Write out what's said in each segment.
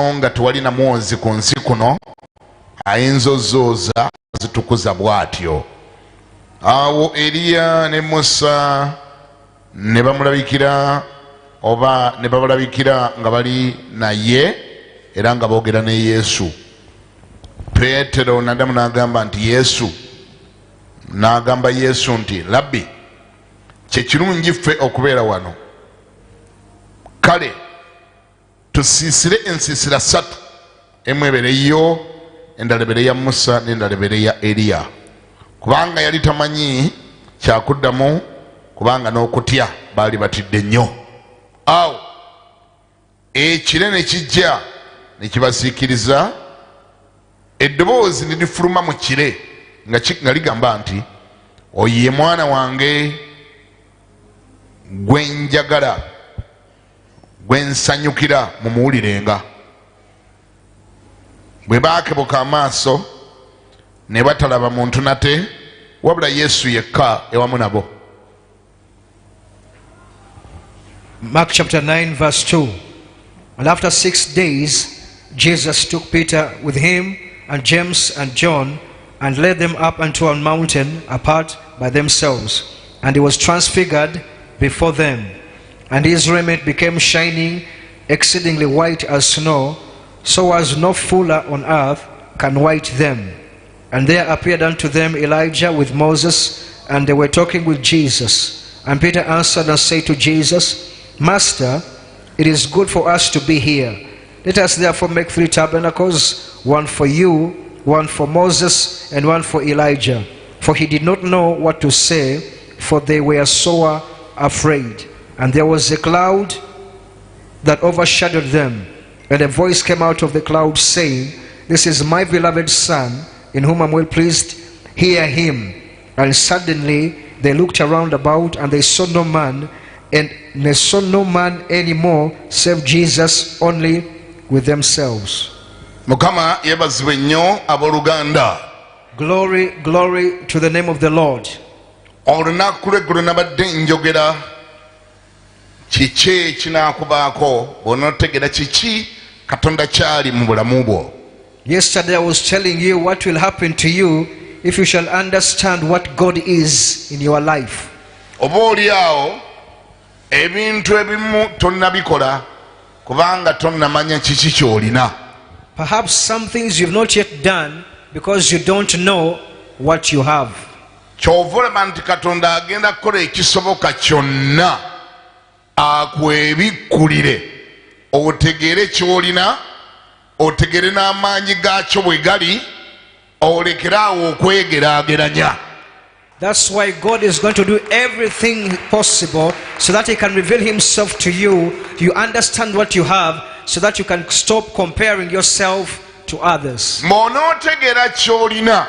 nga tewalina mwozi ku nsi kuno ayinza ozzooza zitukuza bw'atyo. Awo Eriya ne Musa ne bamulabikira oba ne babalabikira nga bali naye era nga boogera ne Yesu. Peetero n'addamu n'agamba nti Yesu, n'agamba Yesu nti Labbi, kye kirungi ffe okubeera wano. Kale tusiisire ensiisira ssatu, emu ebeere yo, endala ebeere ya Musa n'endala ebeere ya Eriya. Kubanga yali tamanyi kyakuddamu, kubanga n'okutya baali batidde nnyo. Awo ekire ne kijja ne kibasiikiriza, eddoboozi ne lifuluma mu kire nga ligamba nti, oyo ye mwana wange gwe njagala, gwe nsanyukira, mumuwulirenga. Bwe baakebuka amaaso ne batalaba muntu nate wabula Yesu yekka ewamu nabo. Mark chapter 9 verse 2. And after 6 days, Jesus took Peter with him and James and John and led them up unto a mountain apart by themselves. And he was transfigured before them. And his raiment became shining, exceedingly white as snow, so as no fuller on earth can white them. And there appeared unto them Elijah with Moses, and they were talking with Jesus. And Peter answered and said to Jesus, Master, it is good for us to be here. Let us therefore make 3 tabernacles, one for you, one for Moses, and one for Elijah. For he did not know what to say, for they were sore afraid. And there was a cloud that overshadowed them, and a voice came out of the cloud saying, This is my beloved Son, in whom I am well pleased, hear him. And suddenly they looked around about, and they saw no man, and they saw no man anymore save Jesus only with themselves. Mukama yebazibwe nnyo abooluganda. Glory, glory to the name of the Lord. Olunaku lw'eggulo nabadde njogera kiki ekinaakubaako bw'onootegera kiki Katonda kyali mu bulamu bwo. Yesterday I was telling you what will happen to you if you shall understand what God is in your life. Oba oliawo ebintu ebimu tonnabikola kubanga tonnamanya kiki ky'olina. Perhaps some things you've not yet done because you don't know what you have. Ky'ova olaba nti Katonda agenda kukola ekisoboka kyonna akwebikkulire otegeere ky'olina, otegeere n'amaanyi gaakyo bwe gali, olekere awo okwegeraageranya. That's why God is going to do everything possible so that he can reveal himself to you. You understand what you have so that you can stop comparing yourself to others. Mw'onootegeera ky'olina,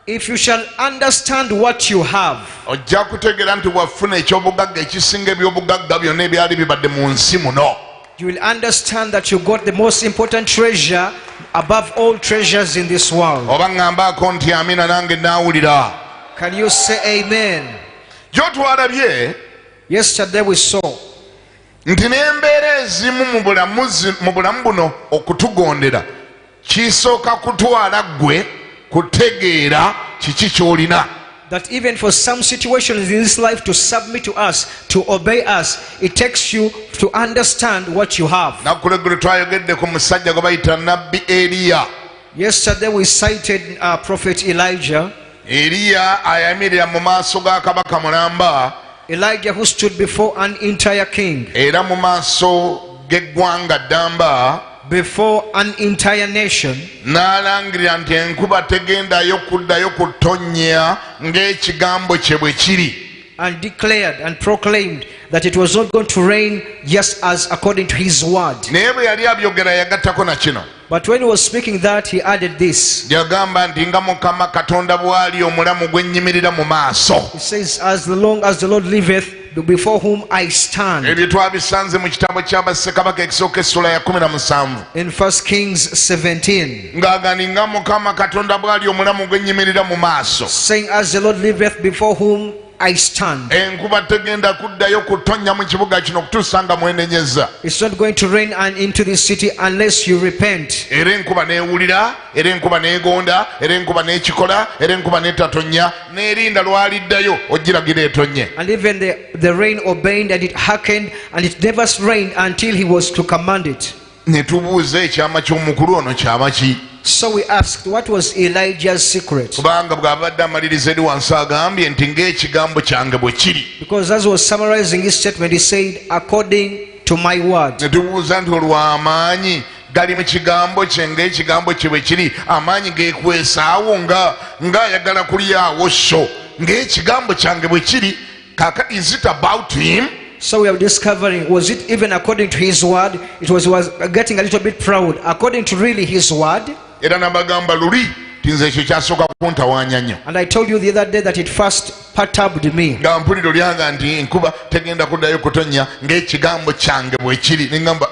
if you shall understand what you have, ojja kutegeera nti wafuna eky'obugagga ekisinga eby'obugagga byonna ebyali bibadde mu nsi muno. You will understand that you got the most important treasure above all treasures in this world. Oba ŋŋambaako nti amina nange naawulira. Can you say amen? Gy'otwalabye yesterday we saw nti n'embeera ezimu mu bulamu buno okutugondera kisooka kutwala ggwe kutegeera kiki ky'olina. that even for some situations in this life to submit to us, to obey us, it takes you to understand what you have. Nakkuleggulu twayogedde ku musajja gwe bayita nabbi Eriya. Yesterday we cited Prophet Elijah. Eriya ayamirira mu maaso ga kabaka mulamba, Elijah who stood before an entire king, era mu maaso g'eggwanga ddamba, before an entire nation, n'alangirira nti enkuba tegendayo kuddayo kutonnya ng'ekigambo kye bwe kiri. and declared and proclaimed that it was not going to rain just as according to his word. Naye bwe yali abyogera yagattako na kino. But when he was speaking that, he added this. Yagamba nti nga Mukama Katonda bw'ali omulamu gwe nnyimirira mu maaso. He says, as long as the Lord liveth, before whom I stand. Ebyo twabisanze mu kitabo kya Bassekabaka ekisooka essula ya 17. In 1 Kings 17. Ng'agamba nga Mukama Katonda bw'ali omulamu gwe nnyimirira mu maaso. Saying, as the Lord liveth, before whom I stand. enkuba tegenda kuddayo kutonnya mu kibuga kino okutuusa nga mwenenyeza. It's not going to rain into this city unless you repent. Era enkuba neewulira, era enkuba neegonda, era enkuba n'ekikola, era enkuba n'etatonya, n'erinda lwaliddayo ogiragira etonye. And even the rain obeyed, and it hearkened, and it never rained until he was to command it. Ne tubuuza ekyama ky'omukulu ono kyama ki? So we asked, what was Elijah's secret? Kubanga bw'abadde amaliriza eri wansi agambye nti ng'ekigambo kyange bwe kiri. Because as was summarizing his statement, he said, according to my word. Ne tubuuza nti olw'amaanyi gali mu kigambo kye ng'ekigambo kye bwe kiri, amaanyi geekwesaawo ng'ayagala kulyawo so ng'ekigambo kyange bwe kiri. Kaka, is it about him? So we are discovering, was it even according to his word? It was getting a little bit proud. According to really his word. Era nabagamba luli tinze ekyo kyasooka kuntawaanya nnyo. And I told you the other day that it first perturbed me. Nga mpuliro lyanga nti enkuba tegenda kuddayo kutonnya ng'ekigambo kyange bwe kiri. Ne ngamba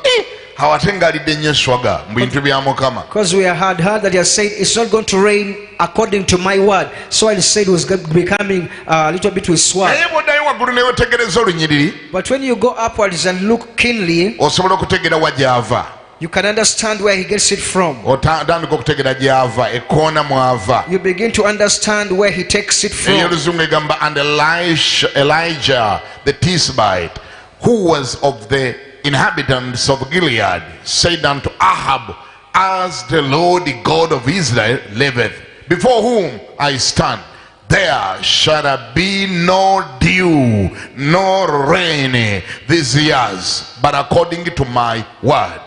awo ate ng'alidde nnyo swaga mu bintu bya Mukama. Because we had heard that he has said it's not going to rain according to my word. So I said it was becoming a little bit with swag. Naye bw'oddayo waggulu ne wetegereza olunyiriri, But when you go upwards and look keenly, osobola okutegera wa gy'ava. you can understand where he gets it from. Otandika okutegera gy'ava, ekkoona mw'ava. You begin to understand where he takes it from. Ey'oluzungu egamba, and Elijah the Tishbite, who was of the inhabitants of Gilead, said unto Ahab, as the Lord the God of Israel liveth, before whom I stand, there shall be no dew nor rain these years, but according to my word.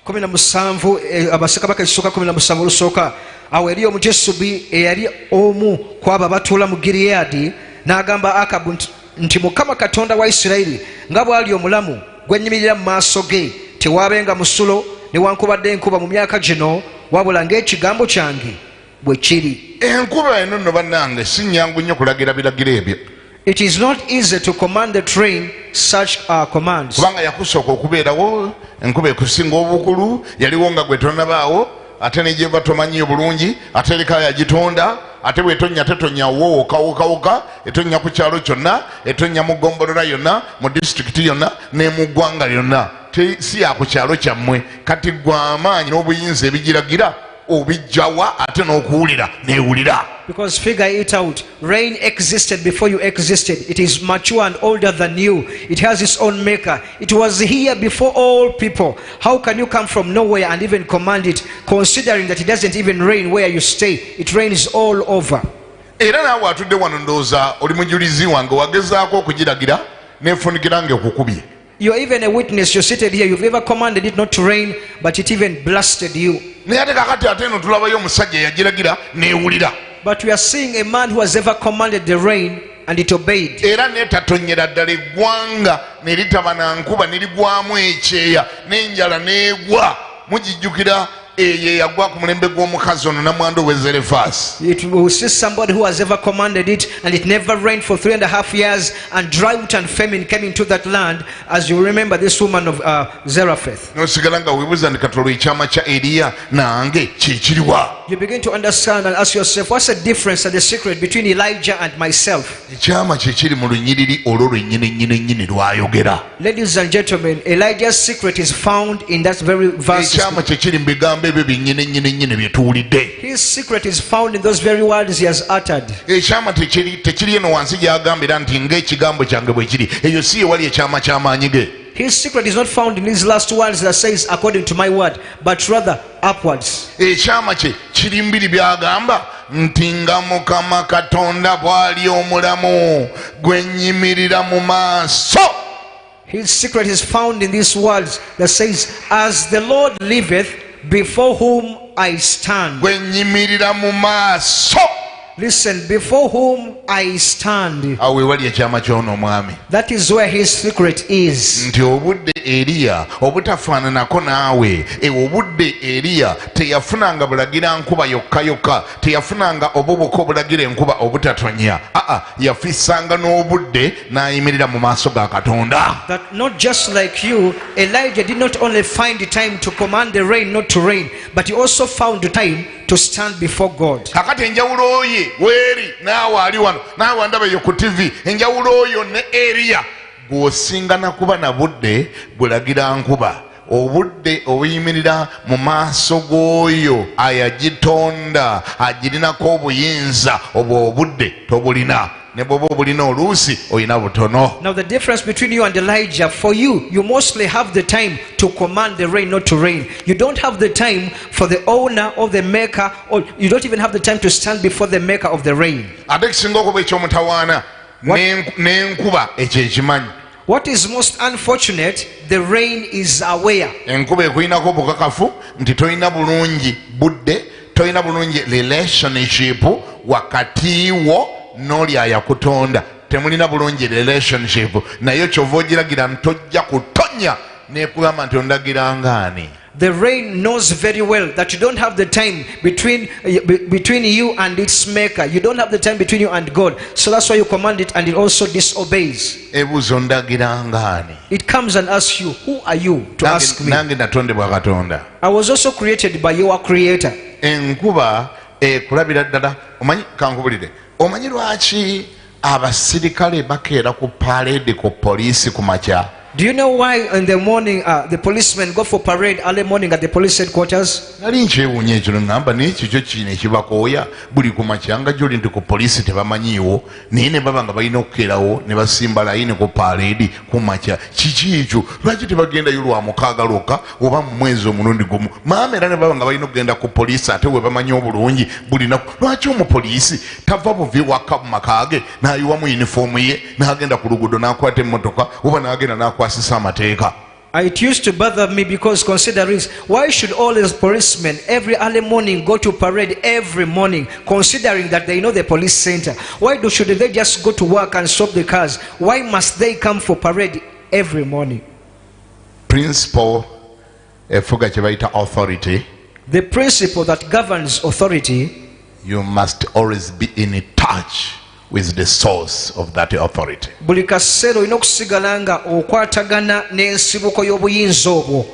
17 abassekabaka ekisooka 17 olusooka awo eri omujesubi eyali omu kwabo abatuula mu Gireyaadi n'agamba Akabu nti Mukama Katonda wa Isirayiri nga bw'ali omulamu gwenyimirira mu maaso ge, tewaabenga musulo newankubadde enkuba mu myaka gino, wabula ng'ekigambo kyange bwe kiri. Enkuba eno nno bannange si nnyangu nnyo kulagira biragiro ebyo. It is not easy to command the train such commands. Kubanga yakusooka okubeerawo, enkuba ekusinga obukulu, yaliwo nga gwe tonabaawo, ate nejjeva tomanyiyo bulungi, ate leka yagitonda, ate bw'etonnya tetonya wowokawokawoka, etonnya ku kyalo kyonna, etonnya mu ggombolola yonna, mu disitulikiti yonna, ne mu ggwanga lyonna. Si ya ku kyalo kyammwe, kati gwe amaanyi n'obuyinza ebigiragira obijjawa ate n'okuwulira neewulira. Because figure it out, rain existed before you existed. It is mature and older than you. It has its own maker. It was here before all people. How can you come from nowhere and even command it, considering that it doesn't even rain where you stay? It rains all over. Era naawe atudde wano ndowooza oli mujulizi wange wagezaako okugiragira neefunikira ng'ekukubye. You're even a witness. You're seated here. You've ever commanded it not to rain, but it even blasted you. Naye ate kakati ate eno tulabayo omusajja eyagiragira neewulira. But we are seeing a man who has ever commanded the rain and it obeyed. Era neetatonyera ddala eggwanga ne litaba na nkuba ne ligwamu ekyeya n'enjala n'egwa. Mugijjukira eyo eyagwa ku mulembe gw'omukazi ono namwandu we Zarephaasi. It will see somebody who has ever commanded it, and it never rained for 3.5 years, and drought and famine came into that land, as you remember this woman of Zarephath. N'osigala nga weebuuza nti katolo ekyama kya Eriya nange kikiriwa. You begin to understand and ask yourself, what's the difference and the secret between Elijah and myself? Ekyama kye kiri mu lunyiriri olwo lwennyini lwayogera. Ladies and gentlemen, Elijah's secret is found in that very verse. Ekyama kye kiri mu bigambo ebyo byennyini bye tuwulidde. His secret is found in those very words he has uttered. Ekyama tekiri eno wansi gy'agambira nti ng'ekigambo kyange bwe kiri. Eyo si ewali ekyama ky'amaanyi ge. His secret is not found in these last words that says according to my word, but rather upwards. Ekyama kye kiri mbiri byagamba nti nga Mukama Katonda bw'ali omulamu gwenyimirira mu maaso. His secret is found in these words that says, as the Lord liveth, before whom I stand. Gwenyimirira mu maaso. Listen, before whom I stand. Awo ewali ekyama ky'ono omwami. That is where his secret is. Nti obudde Eriya obutafaananako naawe, obudde Eriya teyafunanga bulagira nkuba yokka yokka, teyafunanga obubuka obulagira enkuba obutatonya. Yafisanga n'obudde n'ayimirira mu maaso ga Katonda. That not just like you, Elijah did not only find the time to command the rain not to rain, but he also found the time to stand before God. kakati enjawulo ye weeri naawe ali wano naawe ndaba eyo ku tv enjawulo oyo ne Eriya gw'osingana kuba na budde bulagira nkuba obudde obuyimirira mu maaso g'oyo ayagitonda agirinako obuyinza obwo obudde tobulina ne bw'oba obulina oluusi olina butono. Now the difference between you and Elijah, for you mostly have the time to command the rain not to rain. You don't have the time for the owner or the maker, or you don't even have the time to stand before the maker of the rain. ate kisinga okuba ekyomutawaana n'enkuba ekyo ekimanyi. What is most unfortunate, the rain is aware. enkuba ekuyinako obukakafu nti tolina bulungi budde, tolina bulungi relationship wakati wo n'oli ayakutonda, temulina bulungi relationship, naye kyova ogiragira ntojja kutonya nekugamba nti ondagira ngaani. The rain knows very well that you don't have the time between you and its maker. You don't have the time between you and God. So that's why you command it and it also disobeys. ebuuza ondagira ngaani. It comes and asks you, who are you to ask me? nange natondebwa Katonda. I was also created by your creator. enkuba ekulabira ddala. omanyi kankubulire, omanyi lwaki abasirikale bakeera ku parade ku poliisi ku makya? Do you know why in the morning the policemen go for parade early morning at the police headquarters? nali nkyewuunya ekyo ngamba naye kikyo kiina ekibakooya buli ku makya nga gyoli nti ku poliisi tebamanyiiwo naye ne baba nga balina okukeerawo ne basimba layini ku parade ku makya. kiki ekyo? lwaki tebagendayo lwa mukaaga lwokka oba mu mwezi omulundi gumu? maama era ne baba nga balina okugenda ku poliisi ate we bamanyi obulungi buli naku. lwaki omupoliisi tava buvi waka mu makaage n'ayiwamu yunifoomu ye n'agenda ku luguudo n'akwata emmotoka oba n'agenda n'akwasisa amateeka? It used to bother me because consider this. Why should all these policemen every early morning go to parade every morning, considering that they know the police center? Why should they just go to work and stop the cars? Why must they come for parade every morning? Principle efuga kye bayita authority. The principle that governs authority, you must always be in touch with the source of that authority. buli kaseera olina okusigala nga okwatagana n'ensibuko y'obuyinza obwo.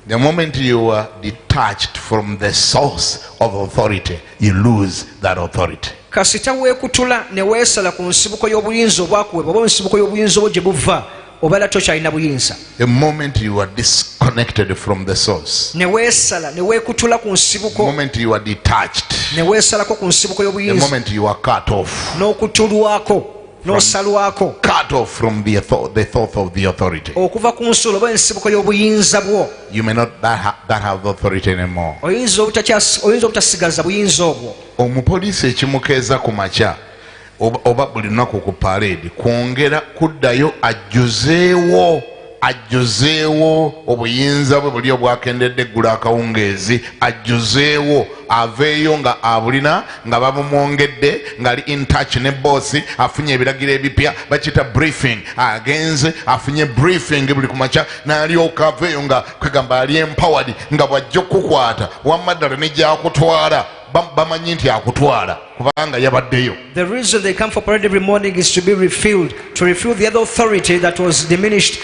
The moment you are detached from the source of authority, you lose that authority. kasita weekutula ne weesala ku nsibuko y'obuyinza obwakuweebwa oba ensibuko y'obuyinza obwo gye buva, obeera tokyalina buyinza. The moment you are disconnected from the source, ne weesala ne weekutula ku the nsibuko, moment you are detached, ne weesalako ku nsibuko the y'obuyinza, moment you are cut off, n'okutulwako n'osalwako cut off from the thought of the authority, okuva ku nsolo oba ensibuko y'obuyinza bwo, you may not have authority anymore. oyinza obutasigaza buyinza obwo. Omupoliisi ekimukeeza ku makya oba buli lunaku ku parade kwongera kuddayo ajjuzeewo obuyinza bwe buli obwakendedde eggula akawungeezi, ajjuzeewo aveeyo nga abulina nga babumwongedde ng'ali in touch ne boosi, afunye ebiragiro ebipya bakita briefing, agenze afunye briefing buli ku makya n'alyoka aveeyo nga kwegamba ali empowered nga bw'ajja okukukwata wamma ddala ne gy'akutwala bamanyi nti akutwala kubanga yabaddeyo. The reason they come for parade every morning is to be refilled, to refill the other authority that was diminished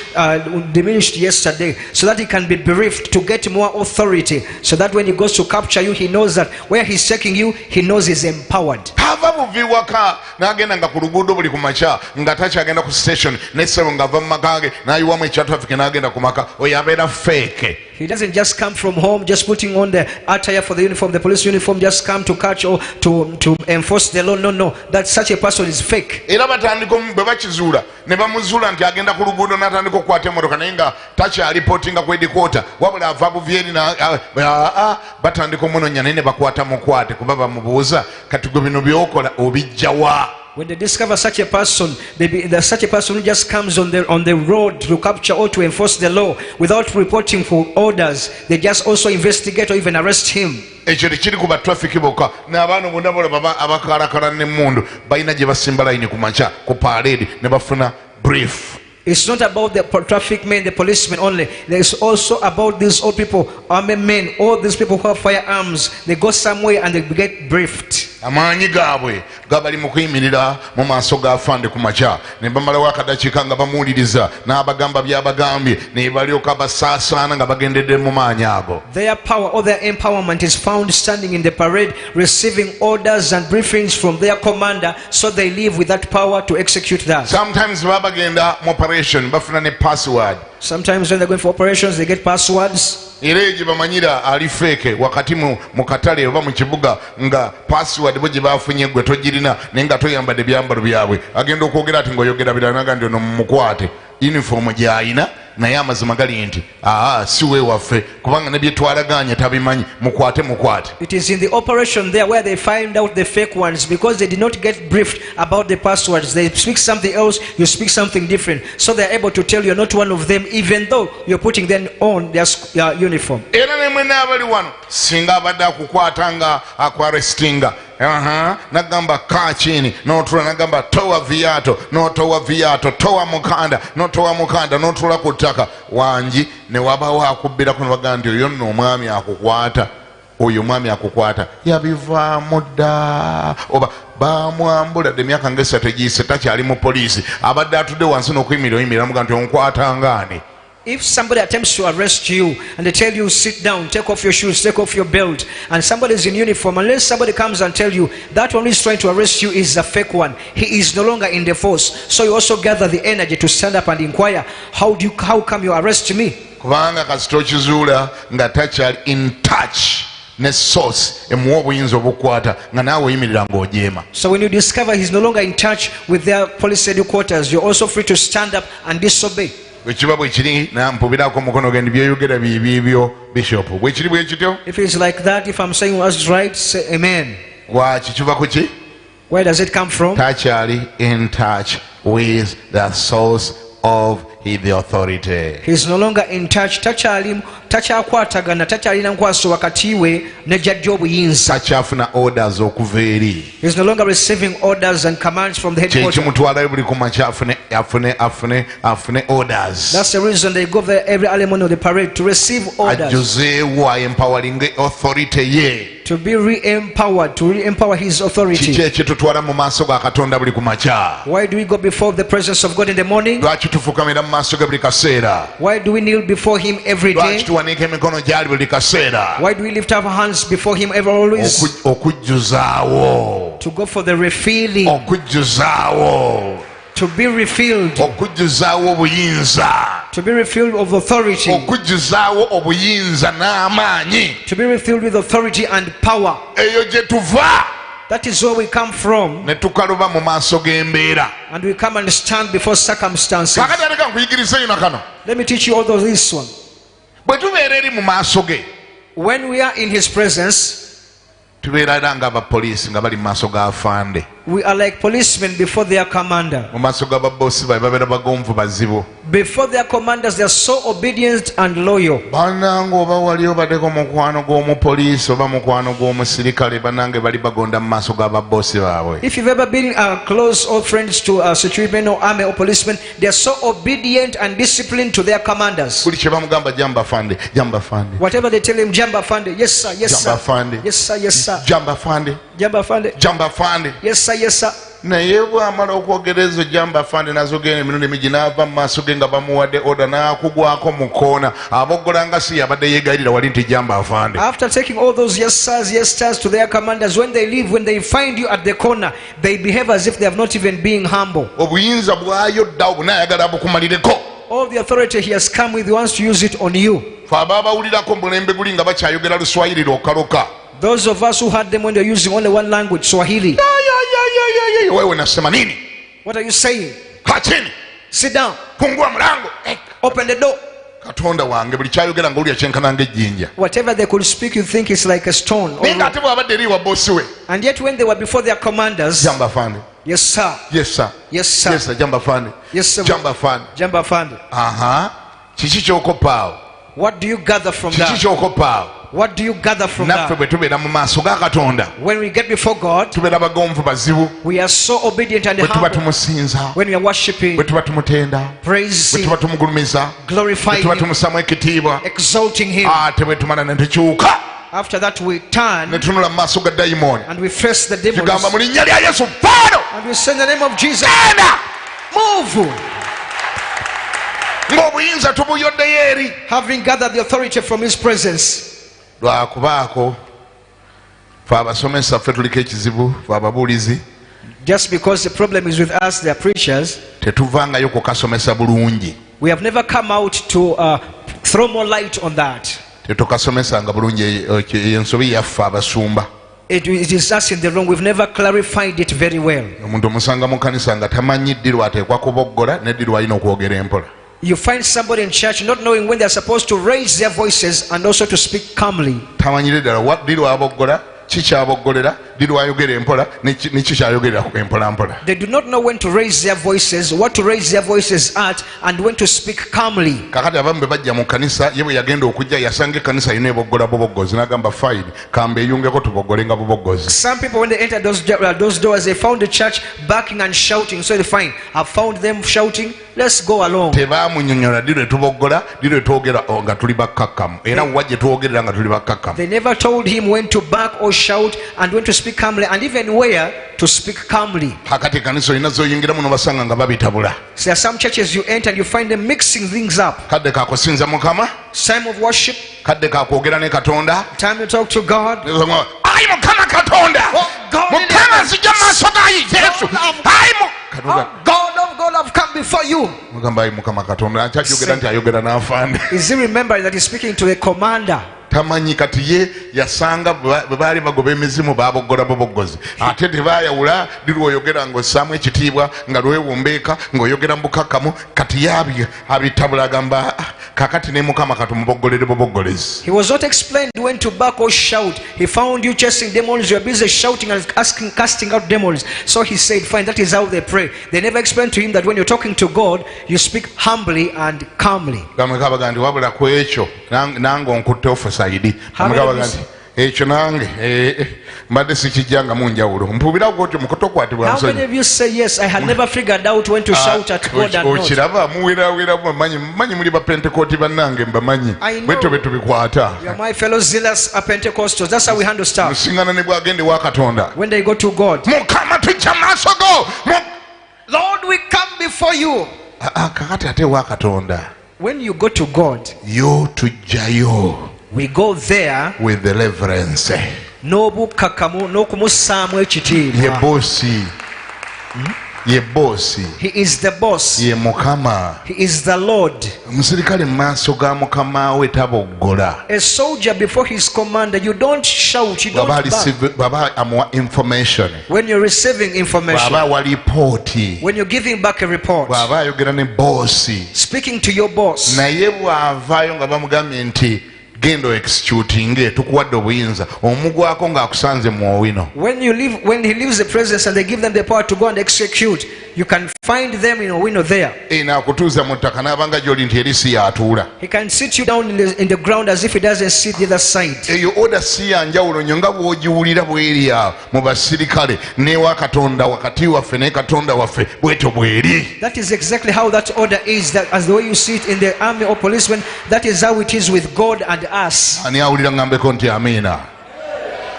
yesterday, so that he can be briefed to get more authority, so that when he goes to capture you, he knows that where he's taking you, he knows he's empowered. ava buvi waka n'agenda nga ku luguudo buli ku makya nga takyagenda ku station n'essebo ng'ava mu maka ge n'ayiwamu ekya traffic n'agenda ku maka, oyo abeera fake. He doesn't just come from home just putting on the attire for the uniform, the police uniform, just come to catch or to enforce the law. No, that such a person is fake. Era batandika bwe bakizuula ne bamuzuula nti agenda ku luguudo n'atandika okukwata emmotoka naye nga takyalipotinga ku headquarter wabula ava buvyeri batandika omunonya naye ne bakwata mukwate kuba bamubuuza kati gwe bino by'okola obijjawa. When they discover such a person, such a person who just comes on the road to capture or to enforce the law without reporting for orders, they just also investigate or even arrest him. Ekyo tekiri ku batrafiki bokka n'abaana bonna bolaba abakalakala n'emmundu balina gye basimba layini ku makya ku parade ne bafuna brief. It's not about the traffic men, the policemen only. There's also about these old people, army men, all these people who have firearms. They go somewhere and they get briefed. amaanyi gaabwe gabali mu kuyimirira mu maaso ga fande ku makya ne bamalawo akadakiika nga bamuwuliriza n'abagamba by'abagambye ne balyoka basaasaana nga bagendedde mu maanyi ago. Their power or their empowerment is found standing in the parade, receiving orders and briefings from their commander, so they live with that power to execute that. Sometimes baba bagenda mu operation bafuna ne password. Sometimes when they're going for operations, they get passwords. Era egyo bamanyira ali feke wakati mu katale oba mu kibuga nga password bo gye bafunye gwe togirina naye nga toyambadde byambalo byabwe agenda okwogera ati ng'oyogera biranaga ndi ono mumukwate uniform gy'ayina naye amazima gali nti si we waffe kubanga ne bye twalaganye tabimanyi mukwate. It is in the operation there where they find out the fake ones, because they did not get briefed about the passwords. They speak something else, you speak something different, so they're able to tell you're not one of them even though you're putting them on their uniform. Era ne mwena abali wano singa abadde akukwata nga akwarestinga nagamba kaa chini n'otula nagamba towa viato n'otowa viato towa mukanda n'otowa mukanda n'otula ku ttaka wangi ne wabawo akubbirako ne bagamba nti oyo nno omwami akukwata, oyo omwami akukwata yabivaamu dda oba bamwambuladde emyaka nga 3 egiyise takyali mu poliisi abadde atudde wansi n'okuyimirira oyimirira mugamba nti onkwata ngaani. If somebody attempts to arrest you and they tell you sit down, take off your shoes, take off your belt, and somebody is in uniform, unless somebody comes and tell you that one who is trying to arrest you is a fake one, he is no longer in the force. So you also gather the energy to stand up and inquire, how come you arrest me? Kubanga kasita okizuula nga takyali in touch ne source emuwa obuyinza obukwata nga naawe oyimirira ng'ojeema. So when you discover he's no longer in touch with their police headquarters, you're also free to stand up and disobey. Bwekiba bwe kiri nampubirako omukono gwe byeyogera biibyo bishop bwe kiri bwe kityo. If it's like that, if I'm saying what's right, say amen. Waki kiva ku ki? Where does it come from? Takyali in touch with the source of the authority. He's no longer in touch. Takyakwatagana, takyalina nkwaso wakati we ne jjajja obuyinza. Takyafuna orders okuva eri. He's no longer receiving orders and commands from the headquarters. Kyekimutwalayo buli ku makya afune orders. That's the reason they go there every early morning of the parade to receive orders. Ajjuzeewo empowering authority ye. To be re-empowered, to re-empower his authority. Kiki ekitutwala mu maaso ga Katonda buli ku makya? Why do we go before the presence of God in the morning? Lwaki tufukamira mu maaso ge buli kaseera? Why do we kneel before him every day? Lwaki tuwanika emikono gy'ali buli kaseera? Why do we lift our hands before him ever always? Okujjuzaawo. To go for the refilling. Okujjuzaawo. To be refilled. Okujjuzaawo obuyinza. To be refilled of authority. Okujjuzaawo obuyinza n'amaanyi. To be refilled with authority and power. Eyo gye tuva. That is where we come from. Ne tukaluba mu maaso g'embeera. And we come and stand before circumstances. Kakati aleka nkuyigiriza eyo nakano. Let me teach you all of this one. Bwe tubeera eri mu maaso ge. When we are in his presence, tubeera era nga abapoliisi nga bali mu maaso ga afande. We are like policemen before their commander. Mu maaso g'ababoosi baabwe babeera bagonvu bazibu. Before their commanders, they are so obedient and loyal. Bannange oba wali obaddeko mukwano gw'omupoliisi oba mukwano gw'omusirikale bannange bali bagonda mu maaso g'ababoosi baabwe. If you've ever been close or friends to a security or army or policemen, they are so obedient and disciplined to their commanders. Buli kye bamugamba jamba fande, jamba fande. Whatever they tell him, jamba fande, yes sir, yes sir. Jamba fande. Yes sir, yes sir. Jamba fande. Jamba fande. Jamba fande. Yes sir, yes sir. Naye bw'amala okwogera ezo jamba fande nazo genda emirundi mingi n'ava mu maaso ge nga bamuwadde oda n'akugwako mu koona aboggola nga si yabadde yeegayirira wali nti jamba afande. After taking all those yes sirs to their commanders, when they leave, when they find you at the corner, they behave as if they have not even been humble. Obuyinza bwayo ddawo bunaayagala bukumalireko. All the authority he has come with, he wants to use it on you. Fe abaabawulirako mu mulembe guli nga bakyayogera Luswayiri lwokaloka. Those of us who heard them when they're using only one language, Swahili. Wewe unasema nini? What are you saying? Kaa chini. Sit down. Fungua mlango. Open the door. Katonda wange buli kyayogera ng'olya kyenkana ng'ejjinja. Whatever they could speak, you think it's like a stone. Naye ng'ate bw'abadde eri wa boosi we. And yet when they were before their commanders, jamba fande. Yes sir. Yes sir. Yes sir. Yes sir. Jamba fande. Yes sir. Jamba fande. Jamba fande. Kiki ky'okopaawo? What do you gather from Kiki that? ky'okopaawo? What do you gather from Naffe that? bwe tubeera mu maaso ga Katonda. When we get before God, tubeera bagonvu bazibu. we are so obedient and bwe tuba humble. tumusinza. When we are worshiping, bwe tuba tumutenda. praising, bwe tuba tumugulumiza. glorifying bwe tuba him, tumusaamu ekitiibwa. exalting him. Ate bwe tumala ne tukyuka. After that we turn ne tunula mu maaso ga dayimooni and we face the tugamba demons mu linnya lya Yesu vaano and we say in the name of Jesus, genda move. ng'obuyinza tubuyoddeyo eri Having gathered the authority from his presence. lwakubaako fe abasomesa ffe tuliko ekizibu fe ababuulizi Just because the problem is with us, the preachers, tetuvangayo kukasomesa bulungi we have never come out to throw more light on that. tetukasomesanga bulungi ensobi yaffe abasumba It is us in the wrong. We've never clarified it very well. omuntu omusanga mu kanisa nga tamanyi ddi lwateekwa kuboggola neddi lwalina okwogera empola. You find somebody in church not knowing when they're supposed to raise their voices and also to speak calmly. tamanyire ddala ddi lwaboggola kikyaboggolera ddi lwayogera empola nekikyayogerera empola mpola. They do not know when to raise their voices, what to raise their voices at, and when to speak calmly. kakati abamu be bajja mu kanisa ye bwe yagenda okujja yasanga ekkanisa yina eboggola buboggozi n'agamba fine kamba eyungeko tuboggole nga buboggozi. Some people, when they entered those doors, they found the church barking and shouting. So they fine, I found them shouting, let's go along. tebaamunnyonnyola ddi lwe tuboggola ddi lwe twogera nga tuli bakkakkamu era wa gye twogerera nga tuli bakkakkamu. They never told him when to bark or shout and when to speak calmly, and even where to speak calmly. kakati ekkanisa olina zoyingiramu n'obasanga nga babitabula. So there are some churches you enter and you find them mixing things up. kadde kakusinza mukama Time of worship, kadde kakwogera ne katonda time to talk to God. ayi mukama katonda God, mukama nzija mu maaso ga yesu ayi katonda God, I've come before you. mugamba ayi mukama katonda akyajogera nti ayogera n'afande. Is he remembering that he's speaking to a commander? tamanyi kati ye yasanga bwe baali bagoba emizimu baboggola buboggozi ate tebayawula ddi lwoyogera ng'ossaamu ekitiibwa nga lwewumbeeka ng'oyogera mu bukakkamu kati ye abitabula agamba kakati ne mukama katumuboggolere buboggolezi. He was not explained when to bark or shout. He found you chasing demons. You are busy shouting and casting out demons. So he said, fine, that is how they pray. They never explained to him that when you're talking to God, you speak humbly and calmly. gamwekabaga nti wabula ku ekyo nange onkutte ofusayidi amugaba nti ekyo nange mbadde sikijjanga mu njawulo mpubira gwotyo mukutokwatibwa How nsonyi. many of you say, yes, I had never figured out when to shout at God and not? okiraba muweraweramu mmanyi muli bapentekooti bannange mbamanyi bwetyo bwe tubikwata. You are my fellow zealous Pentecostals. That's how we handle stuff. musingana ne bwagende wa katonda When they go to God, mukama tujja maaso go Lord, we come before you. kakati ate wa katonda When you go to God, yo tujjayo we go there with the reverence. n'obukkakkamu n'okumussaamu ye ekitiibwa. bosi ye bosi He is the boss. ye mukama. He is the Lord. omusirikale mu maaso ga mukama we taboggola A soldier before his commander, you don't shout, you don't bark. baba amuwa information When you're receiving information, bw'aba wa lipooti when you're giving back a report, bw'aba ayogera ne boosi speaking to your boss, naye bw'avaayo nga bamugambye nti genda executing tukuwadde obuyinza omugwako ng'akusanze mu owino. when he leaves the presence and they give them the power to go and execute, you can find them in a window there. N'akutuuza mu ttaka n'abanga gy'oli nti eri si yatuula. He can sit you down in the ground as if he doesn't sit the other side. eyo oda si ya njawulo nnyo nga bw'ogiwulira bw'eri awo mu basirikale n'ewa katonda wakati waffe ne katonda waffe bwetyo bw'eri. That is exactly how that order is, that as the way you see it in the army or policemen, that is how it is with God and us. ani awulira ngambeko nti amiina?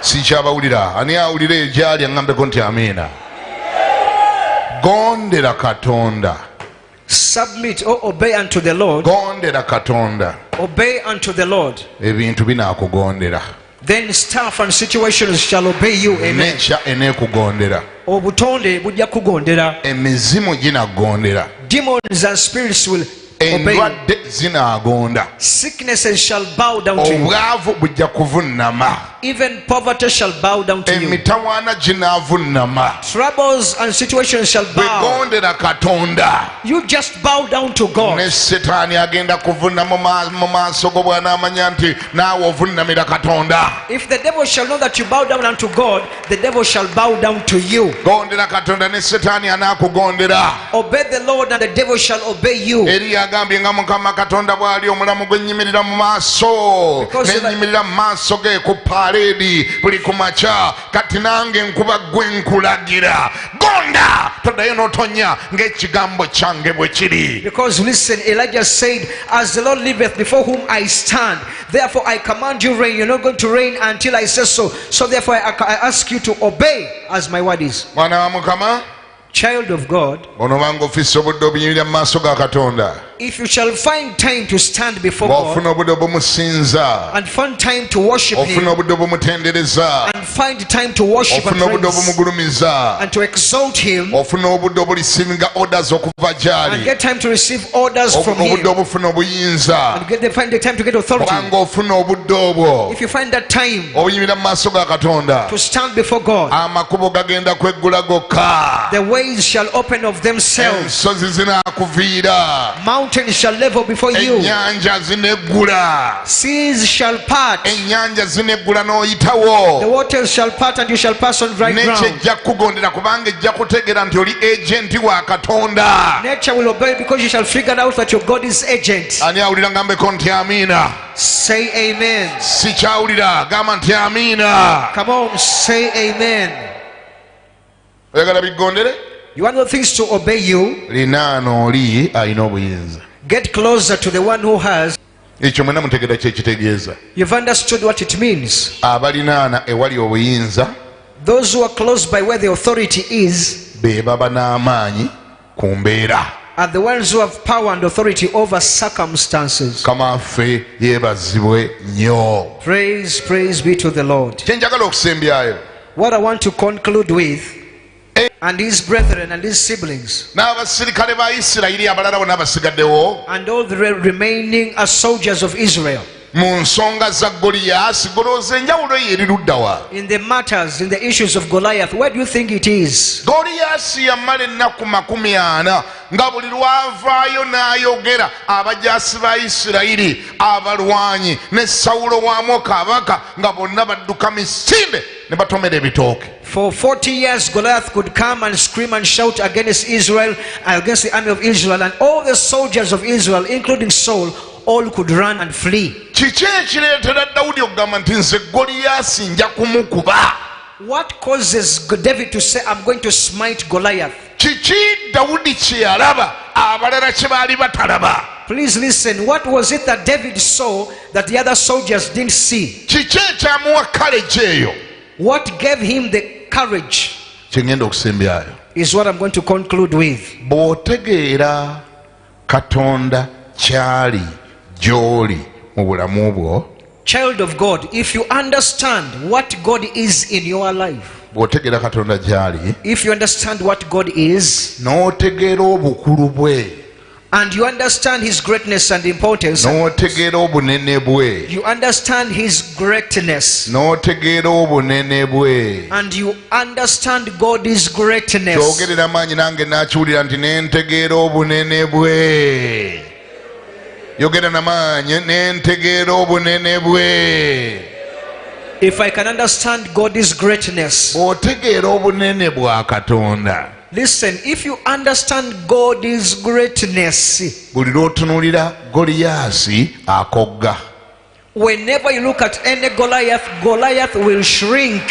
sikyabawulira. ani awulira egyali ngambeko nti amiina? gondera katonda. Submit or obey unto the Lord. gondera katonda. Obey unto the Lord. ebintu binaakugondera. Then staff and situations shall obey you. Amen. nekya eneekugondera. Obutonde bujja kugondera. emizimu ginagondera. Demons and spirits will obey you. endwadde zinaagonda. Sicknesses shall bow down to you. obwavu bujja kuvunnama. Even poverty shall bow down to you. emitawaana ginaavunnama. Troubles and situations shall bow. bwegondera katonda. You just bow down to God. ne setaani agenda kuvunna mu maaso go bw'anaamanya nti naawe ovunnamira katonda. If the devil shall know that you bow down unto God, the devil shall bow down to you. gondera katonda ne setaani anaakugondera. Obey the Lord and the devil shall obey you. eri yagambye nga Mukama Katonda bw'ali omulamu gwe nnyimirira mu maaso n'ennyimirira mu maaso ge ku paaleedi buli ku makya kati nange nkuba gwe nkulagira gonda toddayo n'otonya ng'ekigambo kyange bwe kiri. Because listen, Elijah said, as the Lord liveth before whom I stand, therefore I command you rain. You're not going to rain until I say so. So therefore I ask you to obey as my word is. Mwana wa Mukama, child of God, onobanga ofisse obudde obunyirira mu maaso ga Katonda, if you shall find time to stand before God bw'ofuna obudde obumusinza, and find time to worship ofuna Him obudde obumutendereza, and find time to worship and ofuna obudde praise obumugulumiza, and to exalt Him ofuna obudde obulisinga orders okuva and gy'ali, get time to receive orders from Him obudde obufuna obuyinza, and find the time to get authority. kubanga ofuna obudde obwo If you find that time obunyirira mu maaso ga Katonda, to stand before God, amakubo gagenda kweggula gokka, the ways shall open of themselves, ensozi zinaakuviira, mountains shall level before you, ennyanja zineggula, seas shall part, ennyanja zineggula n'oyitawo, the waters shall part and you shall pass on dry ground. n'ekyejja kukugondera kubanga ejja kutegeera nti oli agenti wa Katonda. Nature will obey because you shall figure out that your God is agent. Ani awulira ngambeko nti amiina? Say amen. Sikyawulira gamba nti amiina. Come on, say amen. Oyagala biggondere? You want the things to obey you? Linaano oli alina obuyinza. Get closer to the one who has. Ekyo mwena mutegeera kyekitegeeza. You've understood what it means. Abalinaana ewali obuyinza, Those who are close by where the authority is be baba n'amaanyi ku mbeera. are the ones who have power and authority over circumstances. Mukama waffe yeebazibwe nnyo. Praise be to the Lord. Kyenjagala okusembyayo, What I want to conclude with, and his brethren and his siblings n'abasirikale ba Isirayiri abalala bonna basigaddewo and all the remaining soldiers of Israel mu nsonga za Goliyaasi, golooza enjawulo ye eri ludda wa? in the matters, in the issues of Goliath. Where do you think it is? Goliyaasi yamala ennaku 40 nga buli lwavaayo n'ayogera abajaasi ba Isirayiri abalwanyi ne Sawulo waamu kabaka nga bonna badduka misinde ne batomera ebitooke. For 40 years Goliath could come and scream and shout against Israel, against the army of Israel, and all the soldiers of Israel, including Saul, all could run and flee. Kiki ekireetera Dawudi okugamba nti nze Goliyaasi nja kumukuba? What causes David to say, I'm going to smite Goliath? Kiki Dawudi kye yalaba abalala kye baali batalaba? Please listen. What was it that David saw that the other soldiers didn't see? Kiki ekyamuwa courage eyo? What gave him the courage kye ngenda okusembyayo is what I'm going to conclude with. bw'otegeera Katonda kyali gy'oli mu bulamu bwo, Child of God, if you understand what God is in your life, bw'otegeera Katonda gy'ali, if you understand what God is, n'otegeera obukulu bwe, and you understand His greatness and importance, n'otegeera obunene bwe, you understand His greatness, n'otegeera obunene bwe, and you understand God's greatness. kyogerera maanyi nange n'akiwulira nti n'entegeera obunene bwe. Yogera n'amaanyi n'entegeera obunene bwe. If I can understand God's greatness, bw'otegeera obunene bwa Katonda, listen, if you understand God's greatness, buli lw'otunuulira Goliyaasi akogga. whenever you look at any Goliath, Goliath will shrink.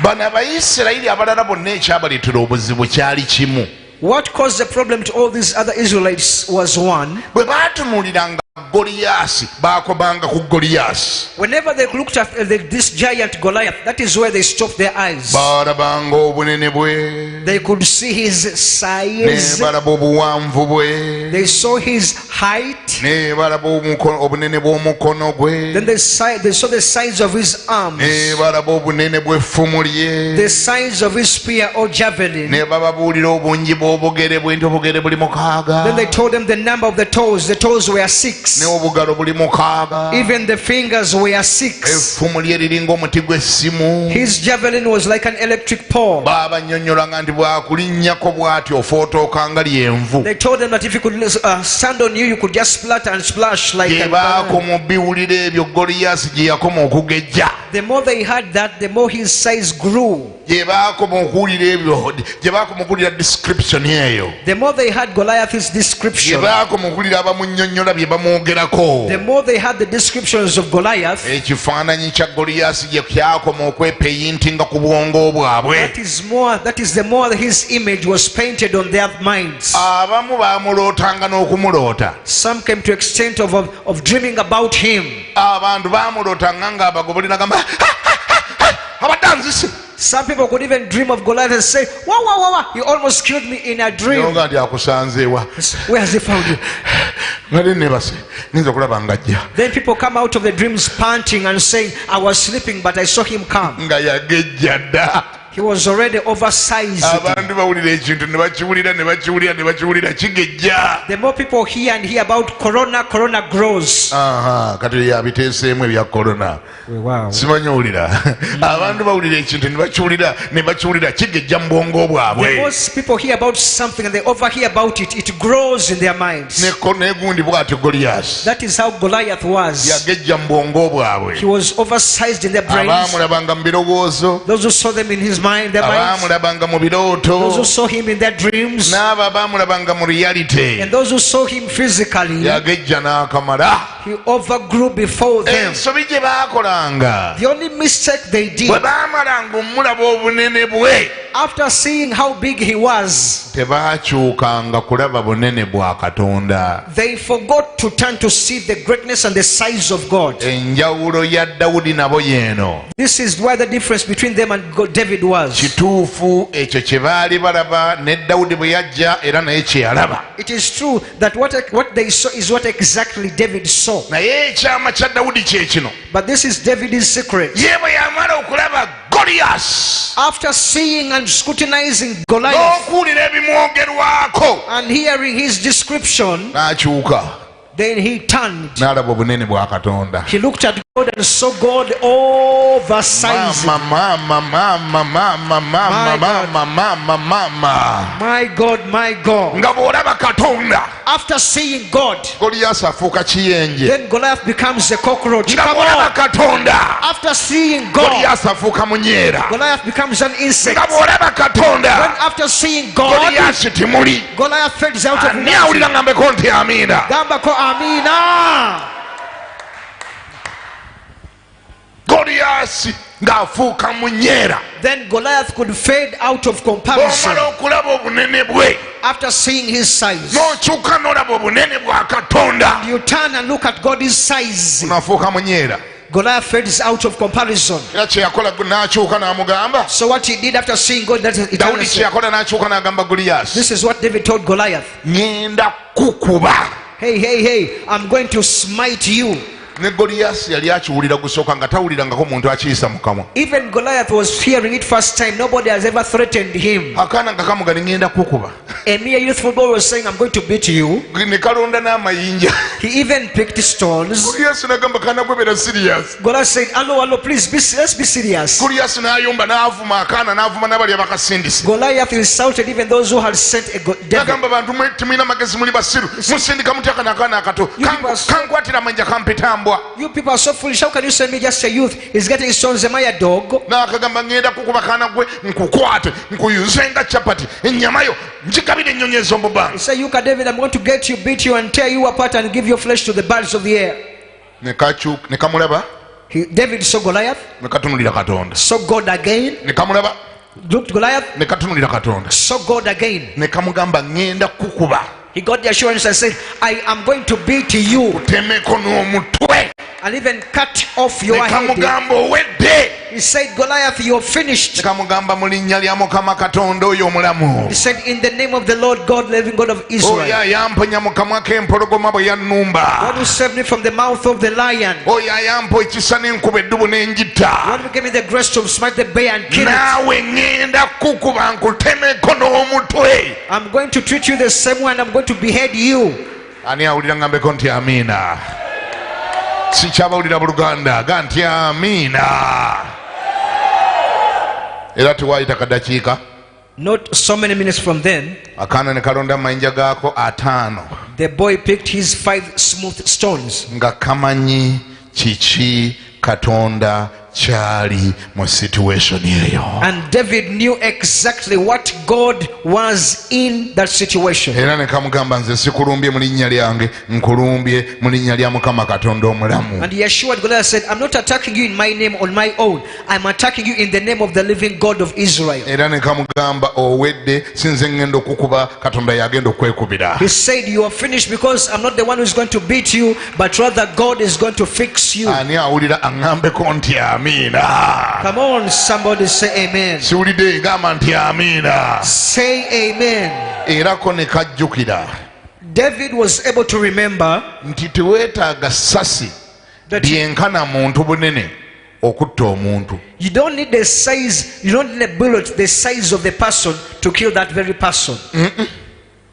Bano Abayisirayiri abalala bonna ekyabaleetera obuzibu kyali kimu. What caused the problem to all these other Israelites was one. Bwe baatunuuliranga Goliyaasi baakobanga ku Goliyaasi. Whenever they looked at this giant Goliath, that is where they stopped their eyes. Baalabanga obunene bwe, They could see his ne size, balaba obuwanvu bwe, they saw his height, ne balaba obunene bw'omukono gwe, then they saw the size of his arms, ne balaba obunene bw'effumu lye, the size of his spear or javelin. ne bababuulira obungi bw'obugere bwe nti obugere buli 6. Then they told them the number of the toes. The toes were 6. 6. n'obugalo buli 6. Even the fingers were 6. effumu lye liringa omuti gw'essimu. His javelin was like an electric pole. Baabanyonnyola nti bwakulinnyako bw'atyo ofootoka nga lyenvu. They told them that if you could stand on you, you could just splatter and splash like gye a baakoma biwulira ebyo Goliath gye yakoma okugejja. The more they heard that, the more his size grew. gye baakoma okuwulira ebyo gye baakoma okuwulira description eyo. The more they heard Goliath's description, gye baakoma okuwulira abamunnyonnyola bye bamwogerako. the more they had the descriptions of Goliath, ekifaananyi kya Goliath gye kyakoma okwepeyintinga ku bwongo bwabwe. that is the more his image was painted on their minds. abamu baamulootanga n'okumuloota. Some came to extent of dreaming about him. abantu baamulootanga ng'abagobolina gamba abadde anzise. Some people could even dream of Goliath and say, wow, you almost killed me in a dream. nga nti akusanzeewa. Where has he found you? nali nebase ninza okulaba ng'ajja. Then people come out of the dreams panting and saying, I was sleeping but I saw him come. nga yagejja dda. He was already oversized. abantu bawulira ekintu ne bakiwulira kigejja. The more people hear and hear about corona grows. kati yabiteeseemu ebya corona. Wow. simanyi owulira. abantu bawulira ekintu ne bakiwulira kigejja mu bwongo The bwabwe. most people hear about something and they overhear about it, it grows in their minds. negundi bw'atyo Goliath That is how Goliath was. yagejja mu bwongo bwabwe. He was oversized in their brains. abaamulabanga mu birowoozo. Those who saw them in his mind, their minds. abaamulabanga mu Those who birooto. saw him in their dreams. n'abo abaamulabanga mu reality. And those who saw him physically, yagejja n'akamala. he overgrew before them. ensobi gye baakolanga The only mistake they did, bwe baamalanga omulaba obunene bwe, after seeing how big he was, tebaakyukanga kulaba bunene bwa Katonda. they forgot to turn to see the greatness and the size of God. enjawulo ya Dawudi nabo yeeno. This is where the difference between them and David was. kituufu ekyo kye baali balaba ne Dawudi bwe yajja era naye kye yalaba. It is true that what they saw is what exactly David saw. naye ekyama kya Dawudi kye kino. But this is David's secret. ye bwe yamala okulaba Goliath After seeing and scrutinizing Goliath n'okuwulira ebimwogerwako, and hearing his description, n'akyuka then he turned. n'alaba obunene bwa Katonda. He looked at God and saw God oversized. My God. nga bw'olaba Katonda, After seeing God, Goliath afuuka kiyenje. then Goliath becomes a cockroach. nga Come bw'olaba on. Katonda, After seeing God, Goliath afuuka munyeera. Goliath becomes an insect. nga bw'olaba When Katonda, after seeing God, Goliath timuli. Goliath fades out of ani nothing. awulira ngambeko nti amiina. Gamba ko amina. Goliath ng'afuuka munyeera. Then Goliath could fade out of comparison. bw'omala okulaba obunene bwe, After seeing his size, n'okyuka n'olaba obunene bwa Katonda, you turn and look at God's size. n'afuuka munyeera. Goliath fades out of comparison. era kye yakola n'akyuka n'amugamba. So what he did after seeing God, that it Dawudi kye yakola n'akyuka n'agamba Goliath, this is what David told Goliath. ŋŋenda kukuba. Hey, I'm going to smite you. ne Goliath yali akiwulira gusooka nga tawulirangako muntu akiyisa mu kamwa. Even Goliath was hearing it first time. Nobody has ever threatened him. akaana nga kamuga ŋŋenda kukuba. A mere youthful boy was saying, I'm going to beat you. ne kalonda n'amayinja. He even picked stones. Goliath n'agamba kaana gwe beera serious. Goliath said, hello, please, let's be serious. Goliath n'ayomba n'avuma akaana n'avuma n'abali abakasindise. Goliath insulted even those who had sent a devil. n'agamba bantu temulina magezi muli basiru musindika mutya kano akaana akato kankwatira amayinja kampetambwa. You people are so foolish. How can you send me just a youth? He's getting stones. Am I a dog? n'akagamba ŋŋenda kukuba kaana gwe nkukwate nkuyuze nga capati ennyamayo njigabire ennyonyi ez'omu bbanga. He said, Yuka David, I'm going to get you, beat you, and tear you apart and give your flesh to the birds of the air. ne kamulaba David saw Goliath, ne katunulira Katonda. saw God again, ne kamulaba looked Goliath, ne katunulira Katonda. saw God again. ne kamugamba ŋŋenda kukuba He got the assurance and said, I am going to beat you temeko n'omutwe. and even cut off your ne head. kamugamba owedde. He said, Goliath, you're ne finished. kamugamba mu linnya lya Mukama Katonda oyo omulamu. He said, in the name of the Lord God, living God of oyo Israel, ayamponya mu kamwa k'empologoma bwe yannumba. God who saved me from the mouth of the lion, oyo ayampa ekisa n'enkuba eddubu n'enjita. God who gave me the grace to smite the bear and kill it. naawe ŋŋenda kukuba nkutemeko n'omutwe. I'm going to treat you the same way and I'm going to behead you. ani awulira ngambeko nti amiina sikyabawulira mu Luganda ga nti amiina era tewaayita kadakiika Not so many minutes from then, akaana ne kalonda mu mayinja gaako 5 the boy picked his 5 smooth stones, nga kamanyi kiki Katonda kyali mu situation eyo. and David knew exactly what God was in that situation. Era ne kamugamba nze sikulumbye mu linnya lyange nkulumbye mu linnya lya Mukama Katonda omulamu. And he assured Goliath, said, I'm not attacking you in my name on my own. I'm attacking you in the name of the living God of Israel. Era ne kamugamba owedde sinze ngenda okukuba Katonda yagenda okwekubira. He said, you are finished because I'm not the one who's going to beat you, but rather God is going to fix you. Ani awulira aŋŋambeko nti amiina. Come on, somebody say amen. Siwulidde ngamba nti amiina. Say amen. Erako ne kajjukira David was able to remember nti teweetaaga ssasi that lyenkana muntu bunene okutta omuntu. you don't need the size, you don't need a bullet the size of the person to kill that very person.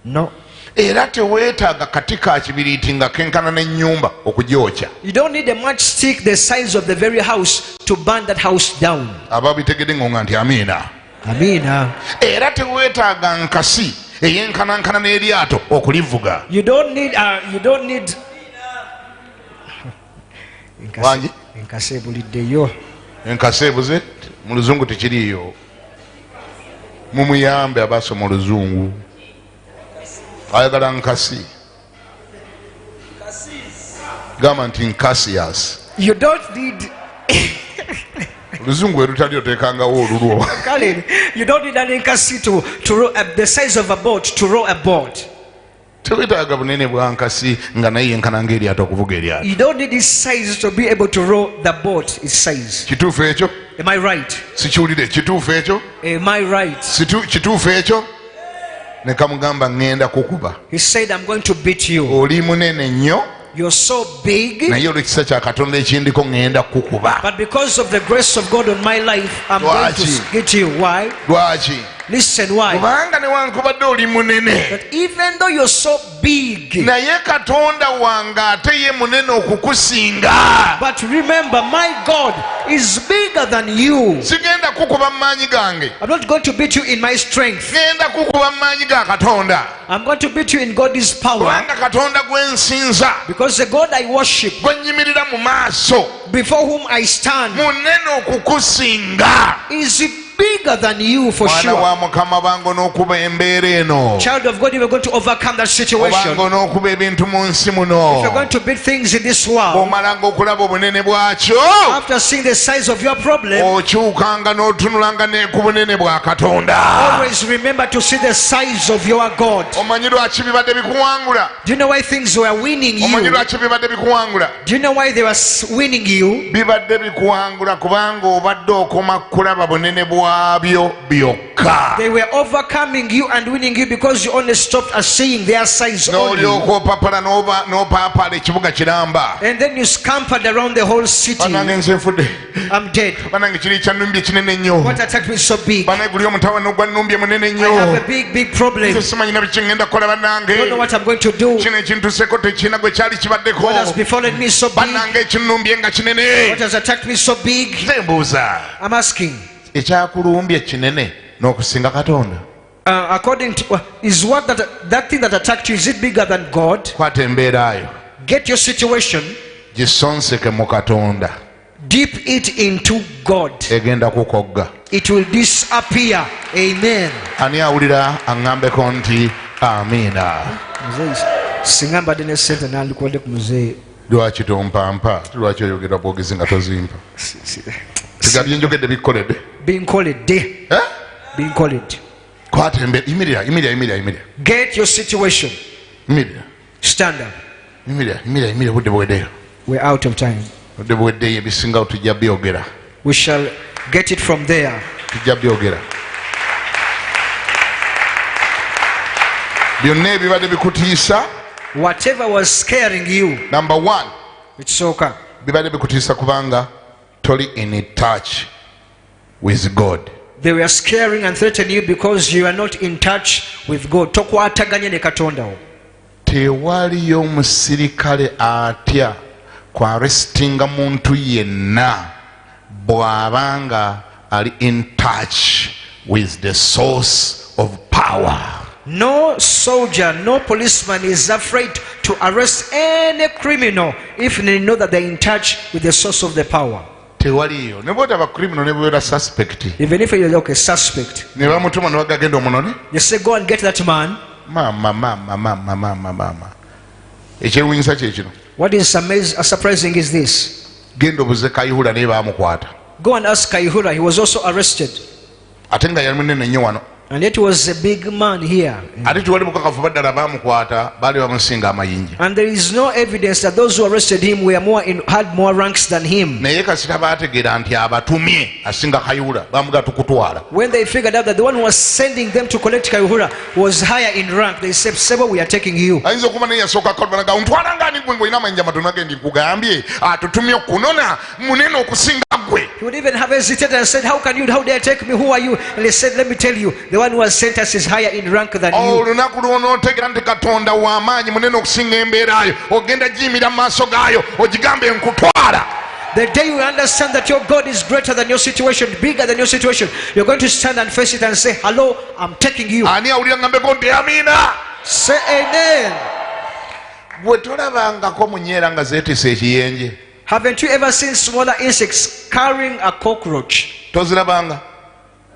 No. Era teweetaaga kati ka kibiriiti nga kenkana n'ennyumba okugyokya. You don't need a matchstick the size of the very house to burn that house down. Ababitegedde ng'onga nti amiina. Amina. Era teweetaaga nkasi ey'enkanankana n'eryato okulivuga. You don't need Wangi? Enkasi ebuliddeyo. Enkasi ebuze mu luzungu tekiriiyo. Mumuyambe abaasoma oluzungu. Ayagala nkasi. Gamba nti nkasiyas. You don't need Oluzungu erutali oteekangawo olulwo. you don't need an enkasi to row the size of a boat to row a boat. Teweetaaga bunene bwa nkasi nga naye yenkana ng'eryato okuvuga eryato. You don't need this size to be able to row the boat. Its size. Kituufu ekyo? Am I right? Sikiwulire. Kituufu ekyo? Am I right? Kituufu ekyo? Ne kamugamba ŋŋenda kukuba. He said, I'm going to beat you. Oli munene nnyo. You're so big. Naye olw'ekisa kya Katonda ekindiko ŋŋenda kukuba. But because of the grace of God on my life, I'm going to get you. Why? Lwaki? Listen, why? Kubanga newankubadde oli munene. That even though you're so big, naye Katonda wange ate ye munene okukusinga. but remember, my God is bigger than you. Sigenda kukuba maanyi gange. I'm not going to beat you in my strength. Ngenda kukuba maanyi ga Katonda. I'm going to beat you in God's power. Kubanga Katonda gwe nsinza. Because the God I worship, gwe nnyimirira mu maaso. before whom I stand, munene okukusinga. is bigger than you for Mwana sure. wa Mukama bango n'okuba embeera eno. Child of God, if you're going to overcome that situation, Obango n'okuba ebintu mu nsi muno. if you're going to beat things in this world, Omalanga okulaba obunene bwakyo. after seeing the size of your problem, Okyukanga n'otunulanga ne ku bunene bwa Katonda. always remember to see the size of your God. Omanyi lwaki bibadde bikuwangula? Do you know why things were winning Omanyi you? lwaki bibadde bikuwangula? Do you know why they were winning you? Bibadde bikuwangula kubanga obadde okoma kulaba bunene bwabyo byokka. They were overcoming you and winning you because you only stopped at seeing their size only. N'olyoka opapala n'opaapaala ekibuga kiramba. And then you scampered around the whole city. Bannange nze nfudde. I'm dead. Bannange kiri kyannumbye kinene nnyo. What attacked me is so big? I Bannange guli omutawaana ogwannumbye munene nnyo. have a big problem. Nze simanyina biki ngenda kukola bannange. I don't know what I'm going to do. Kino ekintuseeko tekirina gwe kyali kibaddeko. What has befallen me is so big? Bannange ekinnumbye nga kinene. What has attacked me is so big? Nze mbuuza. I'm asking. Ekyakulumbye kinene n'okusinga Katonda. According to is what that thing that attacked you, is it bigger than God? Kwata embeera yo. Get your situation, gisonseke mu Katonda. dip it into God. Egenda kukogga. It will disappear. Amen. Ani awulira aŋŋambeko nti amiina. Singa mbadde ne ssente nandikuwadde ku muzeeyi. Lwaki tompampa? Lwaki oyogera bwogezi nga tozimpa? Tiga byenjogedde bikoledde. Binkoledde. Binkoledde. Kwata embeera. Yimirira. Get your situation. Yimirira. Stand up. Yimirira budde buweddeyo. We're out of time. Budde buweddeyo ebisingawo tujja byogera. We shall get it from there. Tujja byogera. Byonna ebibadde bikutiisa. Whatever was scaring you, Number 1. it's okay. Bibadde bikutiisa kubanga toli in touch with God. They were scaring and threatening you because you are not in touch with God. Tokwataganye ne Katonda wo. tewaliyo omusirikale atya kwarestinga muntu yenna bw'abanga ali in touch with the source of power. No soldier, no policeman is afraid to arrest any criminal if they know that they're in touch with the source of the power. Tewaliyo ne bw'otaba criminal ne bw'obeera suspect Even if you're okay, suspect, ne bamutuma ne bagagenda omunone you say go and get that man. mama ekyewunyisa kyekino. What is surprising is this. Genda obuze Kayihura naye baamukwata Go and ask Kayihura, he was also arrested. ate nga yali munene nnyo wano And it was a big man here. ate tewali bukakafu baddala baamukwata baali bamusinga amayinja. And there is no evidence that those who arrested him had more ranks than him. naye kasita baategeera nti abatumye asinga Kayihura baamugaa tukutwala. When they figured out that the one who was sending them to collect Kayihura was higher in rank, they said, Sebo, we are taking you. ayinza okuba naye yasooka kalubanaga ontwala ngaani gwe ng'olina amayinja matono agendi nkugambye atutumye okunona munene okusinga gwe. He would even have hesitated and said, how dare you take me? Who are you? And he said, let me tell you, the one who has sent us is higher in rank than you. olunaku lw'onootegeera nti katonda w'amaanyi munene okusinga embeerayo ogenda giyimira mu maaso gaayo ogigambe nkutwala. The day you understand that your God is greater than your situation, bigger than your situation, you're going to stand and face it and say, hello, I'm taking you. ani awulira ngambeko nti amiina. Say amen. bwe tolabangako munyeera nga zeetisa ekiyenje Haven't you ever seen smaller insects carrying a cockroach? tozirabanga.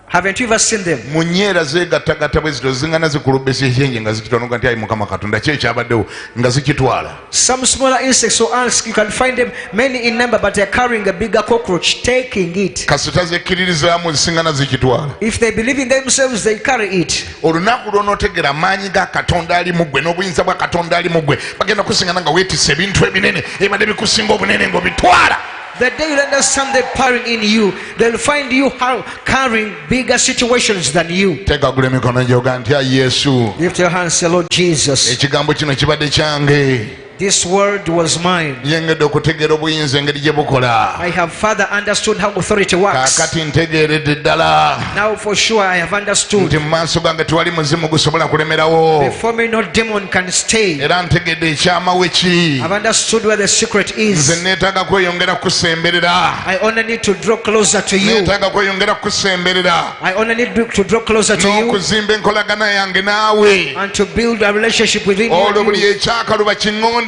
Haven't you ever seen them? munyeera zeegattagatta bwe zito zingana zikulubesa ekyenje nga zikitonoga nti ayi mukama katonda ki ekyabaddewo nga zikitwala. Some smaller insects or ants, you can find them many in number, but they're carrying a bigger cockroach, taking it. kasita zekkiririzaamu zisingana zikitwala. If they believe in themselves, they carry it. olunaku lw'onootegeera amaanyi ga katonda ali mu ggwe n'obuyinza bwa katonda ali mu ggwe bagenda kusingana nga weetisse ebintu ebinene ebadde bikusinga obunene ng'obitwala. The day you understand the power in you, they'll find you carrying bigger situations than you. teekagula emikono gyoga nti ayi yesu Lift your hands, say, Lord Jesus, ekigambo kino kibadde kyange. this word was mine. yengedde okutegeera obuyinza engeri gye bukola. I have further understood how authority works. kaakati ntegeeredde ddala Now for sure I have understood. nti mu maaso gange tewali muzimu gusobola kulemerawo. Before me no demon can stay. era ntegedde ekyama we kiri. I've understood where the secret nze is. neetaaga kweyongera kusemberera. I only need to draw closer to you. neetaaga kweyongera kusemberera. I only need to draw closer to you n'okuzimba enkolagana yange naawe. and to build a relationship within olwo buli you. ekyakaluba kiŋŋondere.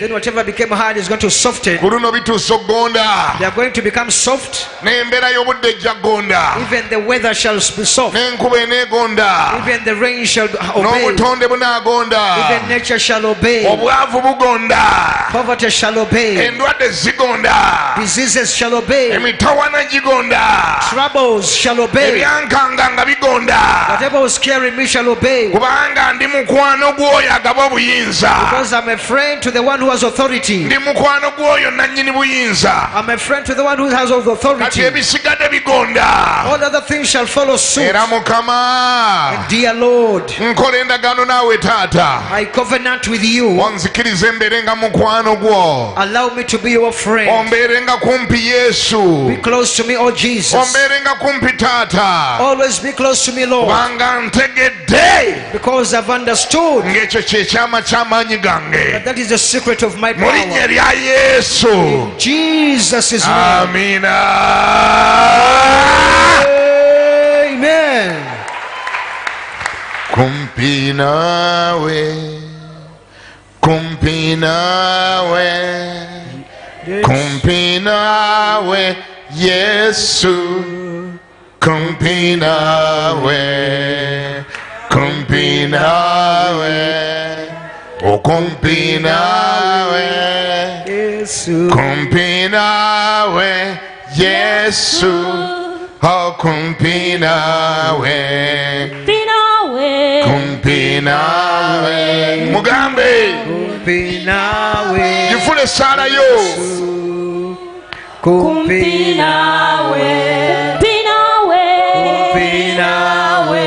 Then whatever became hard is going to soften. ku luno bituusa okgonda. They are going to become soft. n'embeera y'obudde ejja ggonda. Even the weather shall be soft. n'enkuba eneegonda. Even the rain shall obey. n'obutonde bunaagonda. Even nature shall obey. obwavu bugonda. Poverty shall obey. endwadde zigonda. Diseases shall obey. emitawana gigonda. Troubles shall obey. ebyankanga nga bigonda. Whatever was scaring me shall obey. kubanga ndi mukwano gw'oyo agaba obuyinza. Because I'm a friend to the one who has authority. ndi mukwano gw'oyo nannyini buyinza. I'm a friend to the one who has all the kati authority. ebisigadde bigonda. All other things shall follow suit. era mukama Dear Lord, nkola endagaano naawe taata. I covenant with you. onzikiriza embeere nga mukwano gwo. Allow me to be your friend. ombeere nga kumpi yesu. Be close to me, oh Jesus. ombeere nga kumpi taata. Always be close to me, Lord. kubanga ntegedde Because I've understood ng'ekyo kyekyama ky'amaanyi gange. that is the secret of my mu linnya power. lya yesu. Jesus is name. amiina. Amen. kumpi naawe. kumpi naawe. kumpi naawe yesu. kumpi naawe. kumpi naawe. okumpi naawe. Yesu. kumpi naawe yesu. okumpi naawe. kumpi naawe. mugambe Kumpi nawe. gifule esaala yo. Kumpi nawe. Kumpi nawe.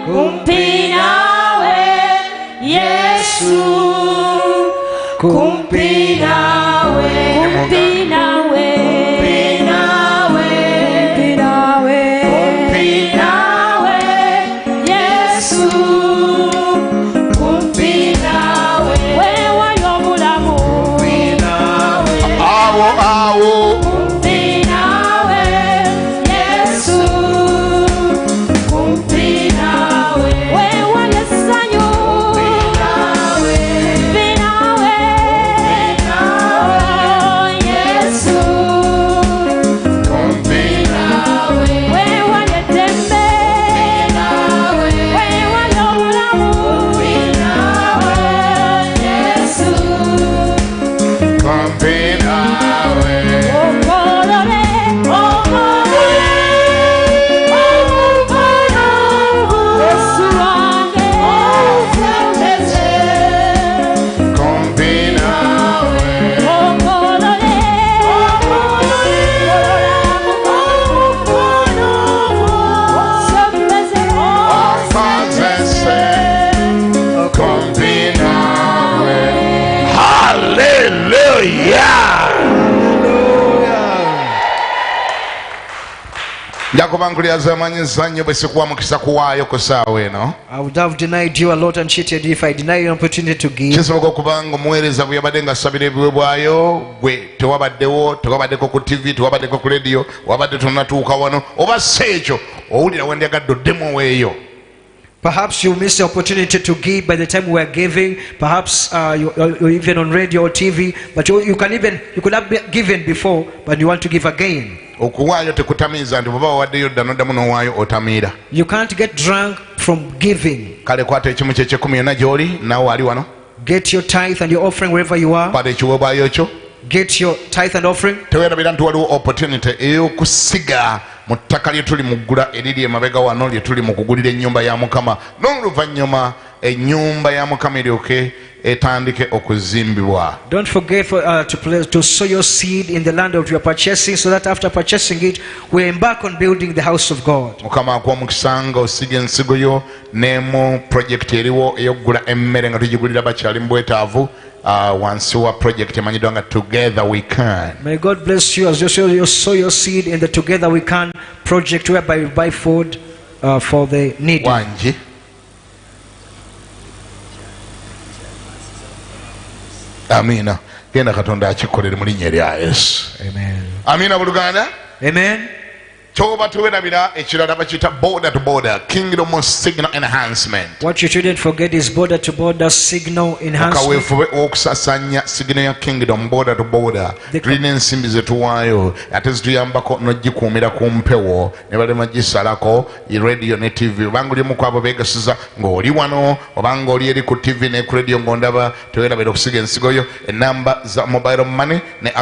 Kumpi nawe. Yesu. Kumpi nawe. Kumpi nawe. Kumpi nawe. Kumpi nawe. Kumpi nawe. Yesu. Kumpi njakuba nkulyazamanyiza nnyo bwe sikuwa mukisa kuwaayo ku saawa eno. I would have denied you a lot and cheated you if I deny you an opportunity to give. Kisoboka okubanga omuweereza bwe yabadde nga sabira ebiweebwayo gwe tewabaddeko ku TV, tewabaddeko ku radio, wabadde tonatuuka wano oba si ekyo owulira wandyagadde oddemu weeyo. Perhaps you missed the opportunity to give by the time we are giving. Perhaps you're even on radio or TV, but you could have given before, but you want to give again. Okuwaayo tekutamiiza nti bw'oba wawaddeyo dda n'oddamu n'owaayo otamiira. You can't get drunk from giving. Kale kwata ekimu ky'ekyekumi yonna gy'oli naawe ali wano. Get your tithe and your offering wherever you are. Kwata ekiweebwayo kyo. Get your tithe and offering. Teweerabira nti waliwo opportunity ey'okusiga mu ttaka lye tuli mu ggula eriri emabega wano lye tuli mu kugulira ennyumba ya Mukama, n'oluvannyuma ennyumba ya Mukama eryoke etandike okuzimbibwa. Don't forget to sow your seed in the land of your purchasing, so that after purchasing it we embark on building the house of God. Mukama akuwa omukisa nga osiga ensigo yo ne mu project eriwo ey'okugula emmere nga tugigulira bakyali mu bwetaavu wansi wa project emanyiddwa nga Together We Can. May God bless you as you sow your seed in the Together We Can project, whereby you buy food for the needy. Wangi amina, genda Katonda akikolere mu linnya lya Yesu. Amen. Amina buluganda. Amen. Kyoba tuwerabira ekirala bakiyita border to border kingdom signal enhancement. What you shouldn't forget is border to border signal enhancement. Kaweefube okusasanya signal ya kingdom border to border. Tulina ensimbi ze tuwaayo ate zituyambako n'ogikuumira ku mpewo ne balema gisalako radio ne TV. Obanga oli omu ku abo beegasiza ng'oli wano obanga oli eri ku TV ne ku radio ng'ondaba, teweerabira okusiga ensigo yo. Enamba za mobile money ne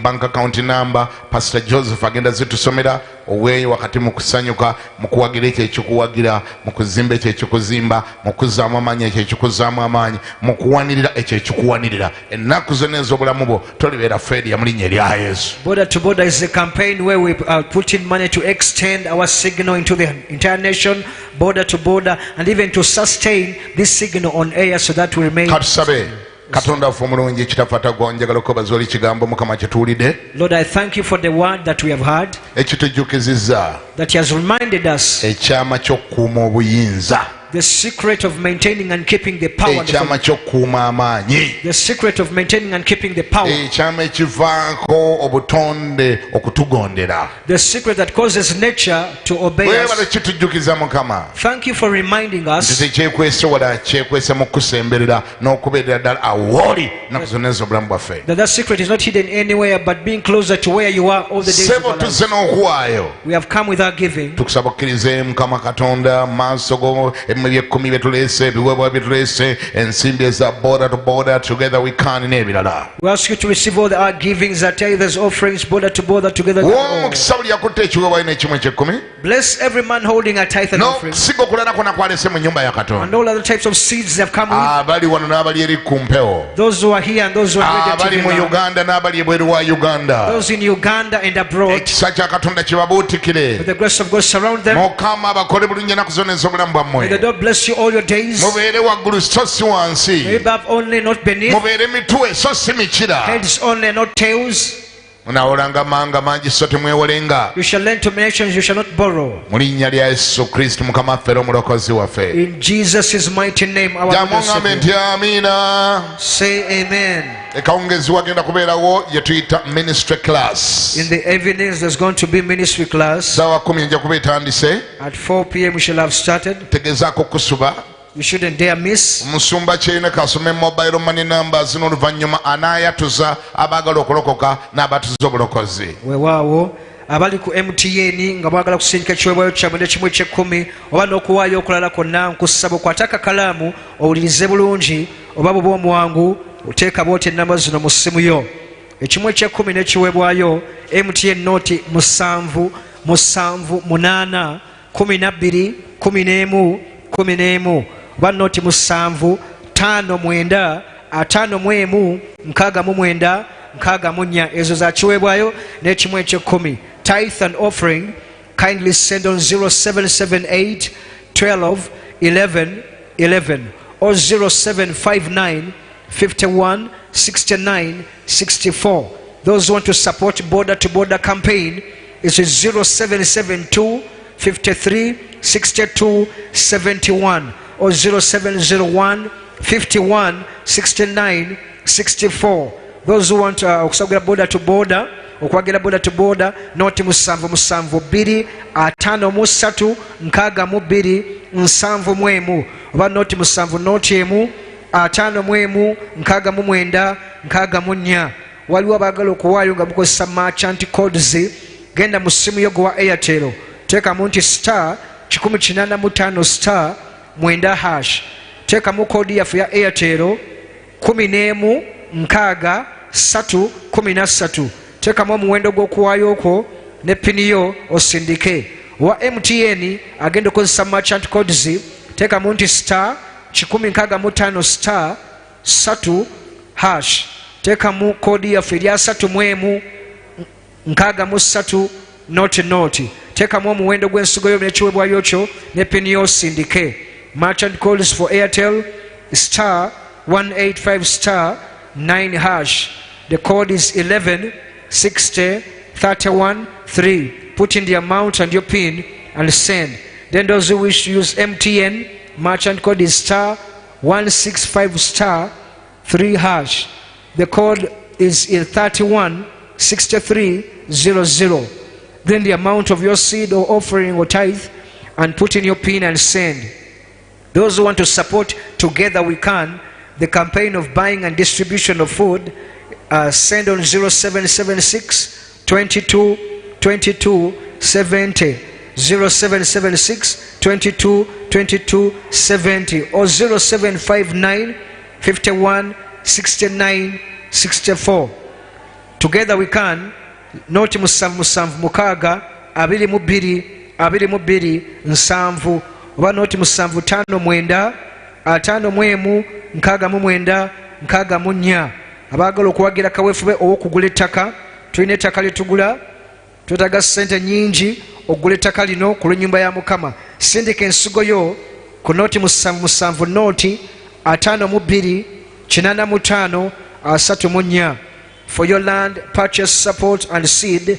bank account number Pastor Joseph agenda zitusomera. Oweeyo wakati mu kusanyuka, mu kuwagira ekyo ekikuwagira, mu kuzimba ekyo ekikuzimba, mu kuzzaamu amaanyi ekyo ekikuzzaamu amaanyi, mu kuwanirira ekyo ekikuwanirira. Ennaku zonna ez'obulamu bwo tolibeera failure mu linnya erya Yesu. Border to border is a campaign where we put in money to extend our signal into the entire nation, border to border, and even to sustain this signal on air so that we remain. Katusabe. Katonda waffe omulungi ekitafata gwa njagala okubaza oli kigambo Mukama kye tuwulidde. Lord, I thank you for the word that we have heard, ekitujjukizizza that he has reminded us ekyama ky'okukuuma obuyinza, the secret of maintaining and keeping the power, ekyama ky'okukuuma amaanyi, the secret of maintaining and keeping the power, ekyama ekivaako obutonde okutugondera. the secret that causes nature to obey Weebale us. kitujjukiza Mukama Thank you for reminding nti us tekyekwese wala kyekwese mu kusemberera n'okubeerera ddala awooli nnaku zonna ez'obulamu bwaffe. that secret is not hidden anywhere but being closer to where you are all the days of Ssebo our life. tuzze n'okuwaayo. We have come with our giving. Tukusaba okkirize Mukama Katonda mu maaso go eby'ekkumi bye tuleese, ebiweebwa bye tuleese, ensimbi eza border to border, Together We Can n'ebirala. We ask you to receive all our givings, our tithes, offerings, border to border, together. Omukisa buli yakutte ekiweebwayo n'ekimu eky'ekkumi Bless every man holding a tithe and offering, n'okusiga okulala kwonna kwalese mu nnyumba ya and Katonda. all other types of seeds that have come with. Abali wano n'abali eri ku mpewo, Those who are here and those who are ready to abali give mu now. Uganda n'abali ebweru wa Uganda. Those in Uganda and abroad. Ekisa kya Katonda kibabuutikire. With the grace of God surround them. Mukama abakole bulungi ennaku zonna ez'obulamu May the bwammwe. Lord bless you all your days. Mubeere waggulu so si wansi. May above only, not beneath. Mubeere mitwe so si mikira. Heads only, not tails. Munaawolanga manga mangi so temwewolenga. You shall lend to nations, you shall not borrow. Mu linnya lya Yesu Kristo Mukama waffe era omulokozi waffe. In Jesus' mighty name, our Lord and Jamuŋŋambe Savior. nti amiina. Say amen. Ekawungezi wagenda kubeerawo gye tuyita ministry class. In the evenings, there's going to be ministry class. Ssaawa 10 ejja kuba etandise. At 4 p.m. we shall have started. Tegezaako kusuba. You shouldn't dare miss. Omusumba Kyerine kasome mobile money numbers n'oluvannyuma anaayatuza abaagala okulokoka n'abatuza obulokozi. Weewaawo abali ku MTN nga mwagala kusindika ekiweebwayo kyammwe n'ekimu eky'ekkumi oba n'okuwaayo okulala kwonna, nkusaba okwatako akalaamu owulirize bulungi, oba bw'oba omuwangu oteeka bw'oti ennamba zino mu ssimu yo. Ekimu eky'ekkumi n'ekiweebwayo MTN nooti 7 7 8 12 11 11 oba nooti 7 5 9 51 69 64. Ezo za kiweebwayo n'ekimu eky'ekkumi. Tithe and offering, kindly send on 0778 12 11 11 or 0759 51 69 64. Those who want to support border to border campaign, It is 0772 53 62 71 or 0701 51 69 64. Those who want okusagera border to border, okwagera border to border, noti musanvu musanvu bbiri atano mu ssatu nkaaga mu bbiri nsanvu mu emu, oba noti musanvu noti emu atano mu emu nkaaga mu mwenda nkaaga mu nnya. Waliwo abaagala okuwaayo nga mukozesa merchant codes. Genda mu ssimu yo gwa Airtel, teekamu nti star 185 star 9 hash, teekamu kodi yaffe ya Airtel 11 nkaaga 3 13, teekamu omuwendo gw'okuwaayo okwo ne pini yo osindike. Wa MTN agenda okozesa merchant codes, teekamu nti star 165 star 3 hash, teekamu kodi yaffe erya 3 nkaaga mu 3 noti, teekamu omuwendo gw'ensigo yo n'ekiweebwayo kyo ne pini yo osindike. Merchant codes for Airtel star 185 star 9 hash. The code is 11 60 31 3. Put in the amount and your pin and send. Then those who wish to use MTN, merchant code is star 165 star 3 hash. The code is 31 63 00. Then the amount of your seed or offering or tithe and put in your pin and send. Those who want to support Together We Can, the campaign of buying and distribution of food, send on 0776 22 22 70, 0776 22 22 70 or 0759 51 69 64. Together We Can, noti musanvu mukaaga 22 nsanvu, oba noti musanvu 59 51 nkaaga mu mwenda nkaaga mu nnya. Abaagala okuwagira kaweefube ow'okugula ettaka, tulina ettaka lyetugula, twetaaga ssente nnyingi okugula ettaka lino ku lw'ennyumba ya Mukama. Sindika ensigo yo ku noti musanvu noti 52 85 34. For your land purchase, support and seed,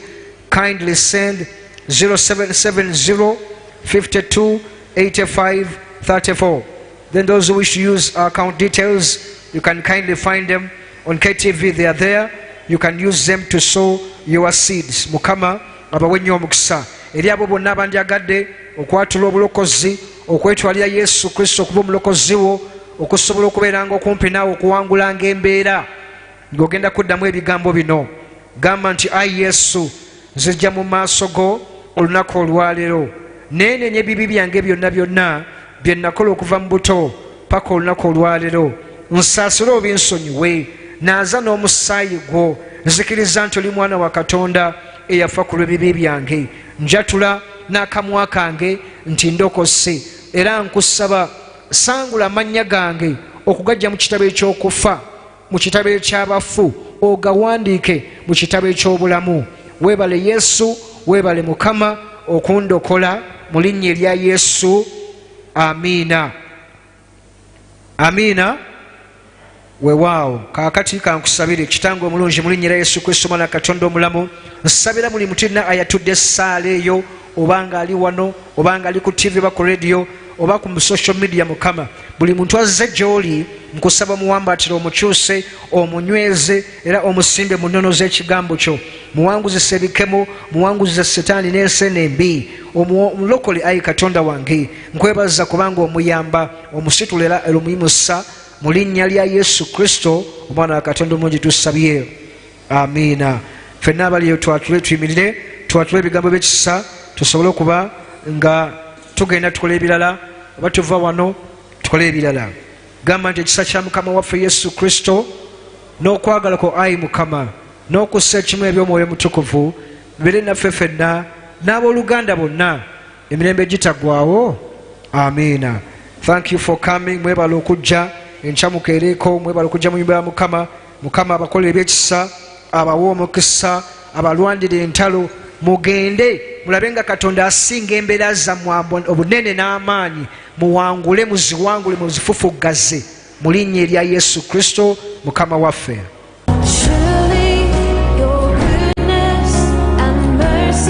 kindly send 0770 52 85 34. Then those who wish to use our account details, you can kindly find them on KTV. They are there. You can use them to sow your seeds. Mukama abawe nnyo omukisa eri abo bonna abandyagadde okwatula obulokozi, okwetwalira Yesu Kristo okuba omulokozi wo, okusobola okubeeranga okumpi naawe, okuwangulanga embeera ng'ogenda kuddamu ebigambo bino. Gamba nti ayi Yesu, nzijja mu maaso go olunaku olwaleero, neenenya ebibi byange byonna byonna bye nakola okuva mu buto paka olunaku olwaleero. Nsaasire obinsonyiwe, naaza n'omusaayi gwo, nzikiriza nti oli mwana wa Katonda eyafa ku lw'ebibi byange. Njatula n'akamwa kange nti ndokose, era nkusaba sangula amannya gange okugajja mu kitabo eky'okufa, mu kitabo eky'abafu, ogawandiike mu kitabo eky'obulamu. Weebale Yesu, weebale Mukama okundokola mu linnya erya Yesu. Amiina. Amiina. Weewaawo kaakati kankusabire. Kitange omulungi mu linnya erya Yesu Kristo Mwana Katonda omulamu, nsabira buli mutina ayatudde essaala eyo, obanga ali wano, obanga ali ku TV ba ku radio oba ku social media. Mukama, buli muntu azze gy'oli, nkusaba muwambatire, omukyuse, omunyweze era omusimbe mu nnono z'ekigambo kyo. Muwanguzise ebikemo, muwanguzise Setaani n'ensene embi. Omulokole ayi Katonda wange, nkwebaza kubanga omuyamba, omusitula era omuyimusa mu linnya lya Yesu Kristo Omwana wa Katonda omulungi tusabye. Amiina. Ffenna abaliyo twatule tuyimirire, twatule ebigambo by'ekisa tusobole okuba nga tugenda tukola ebirala, oba tuva wano tukole ebirala. Gamba nti ekisa kya Mukama waffe Yesu Kristo n'okwagala kwo ayi Mukama n'okussa ekimu eby'Omwoyo Mutukuvu bibeere naffe ffenna n'abooluganda bonna emirembe gitaggwaawo. Amiina. Thank you for coming. Mwebala okujja enkya mukeereko, mwebala okujja mu nyumba ya Mukama. Mukama abakolera ebyekisa, abawa omukisa, abalwandira entalo. Mugende mulabe nga Katonda asinga embeera zammwe obunene n'amaanyi, muwangule, muziwangule, muzifufuggaze mu linnya erya Yesu Kristo Mukama waffe.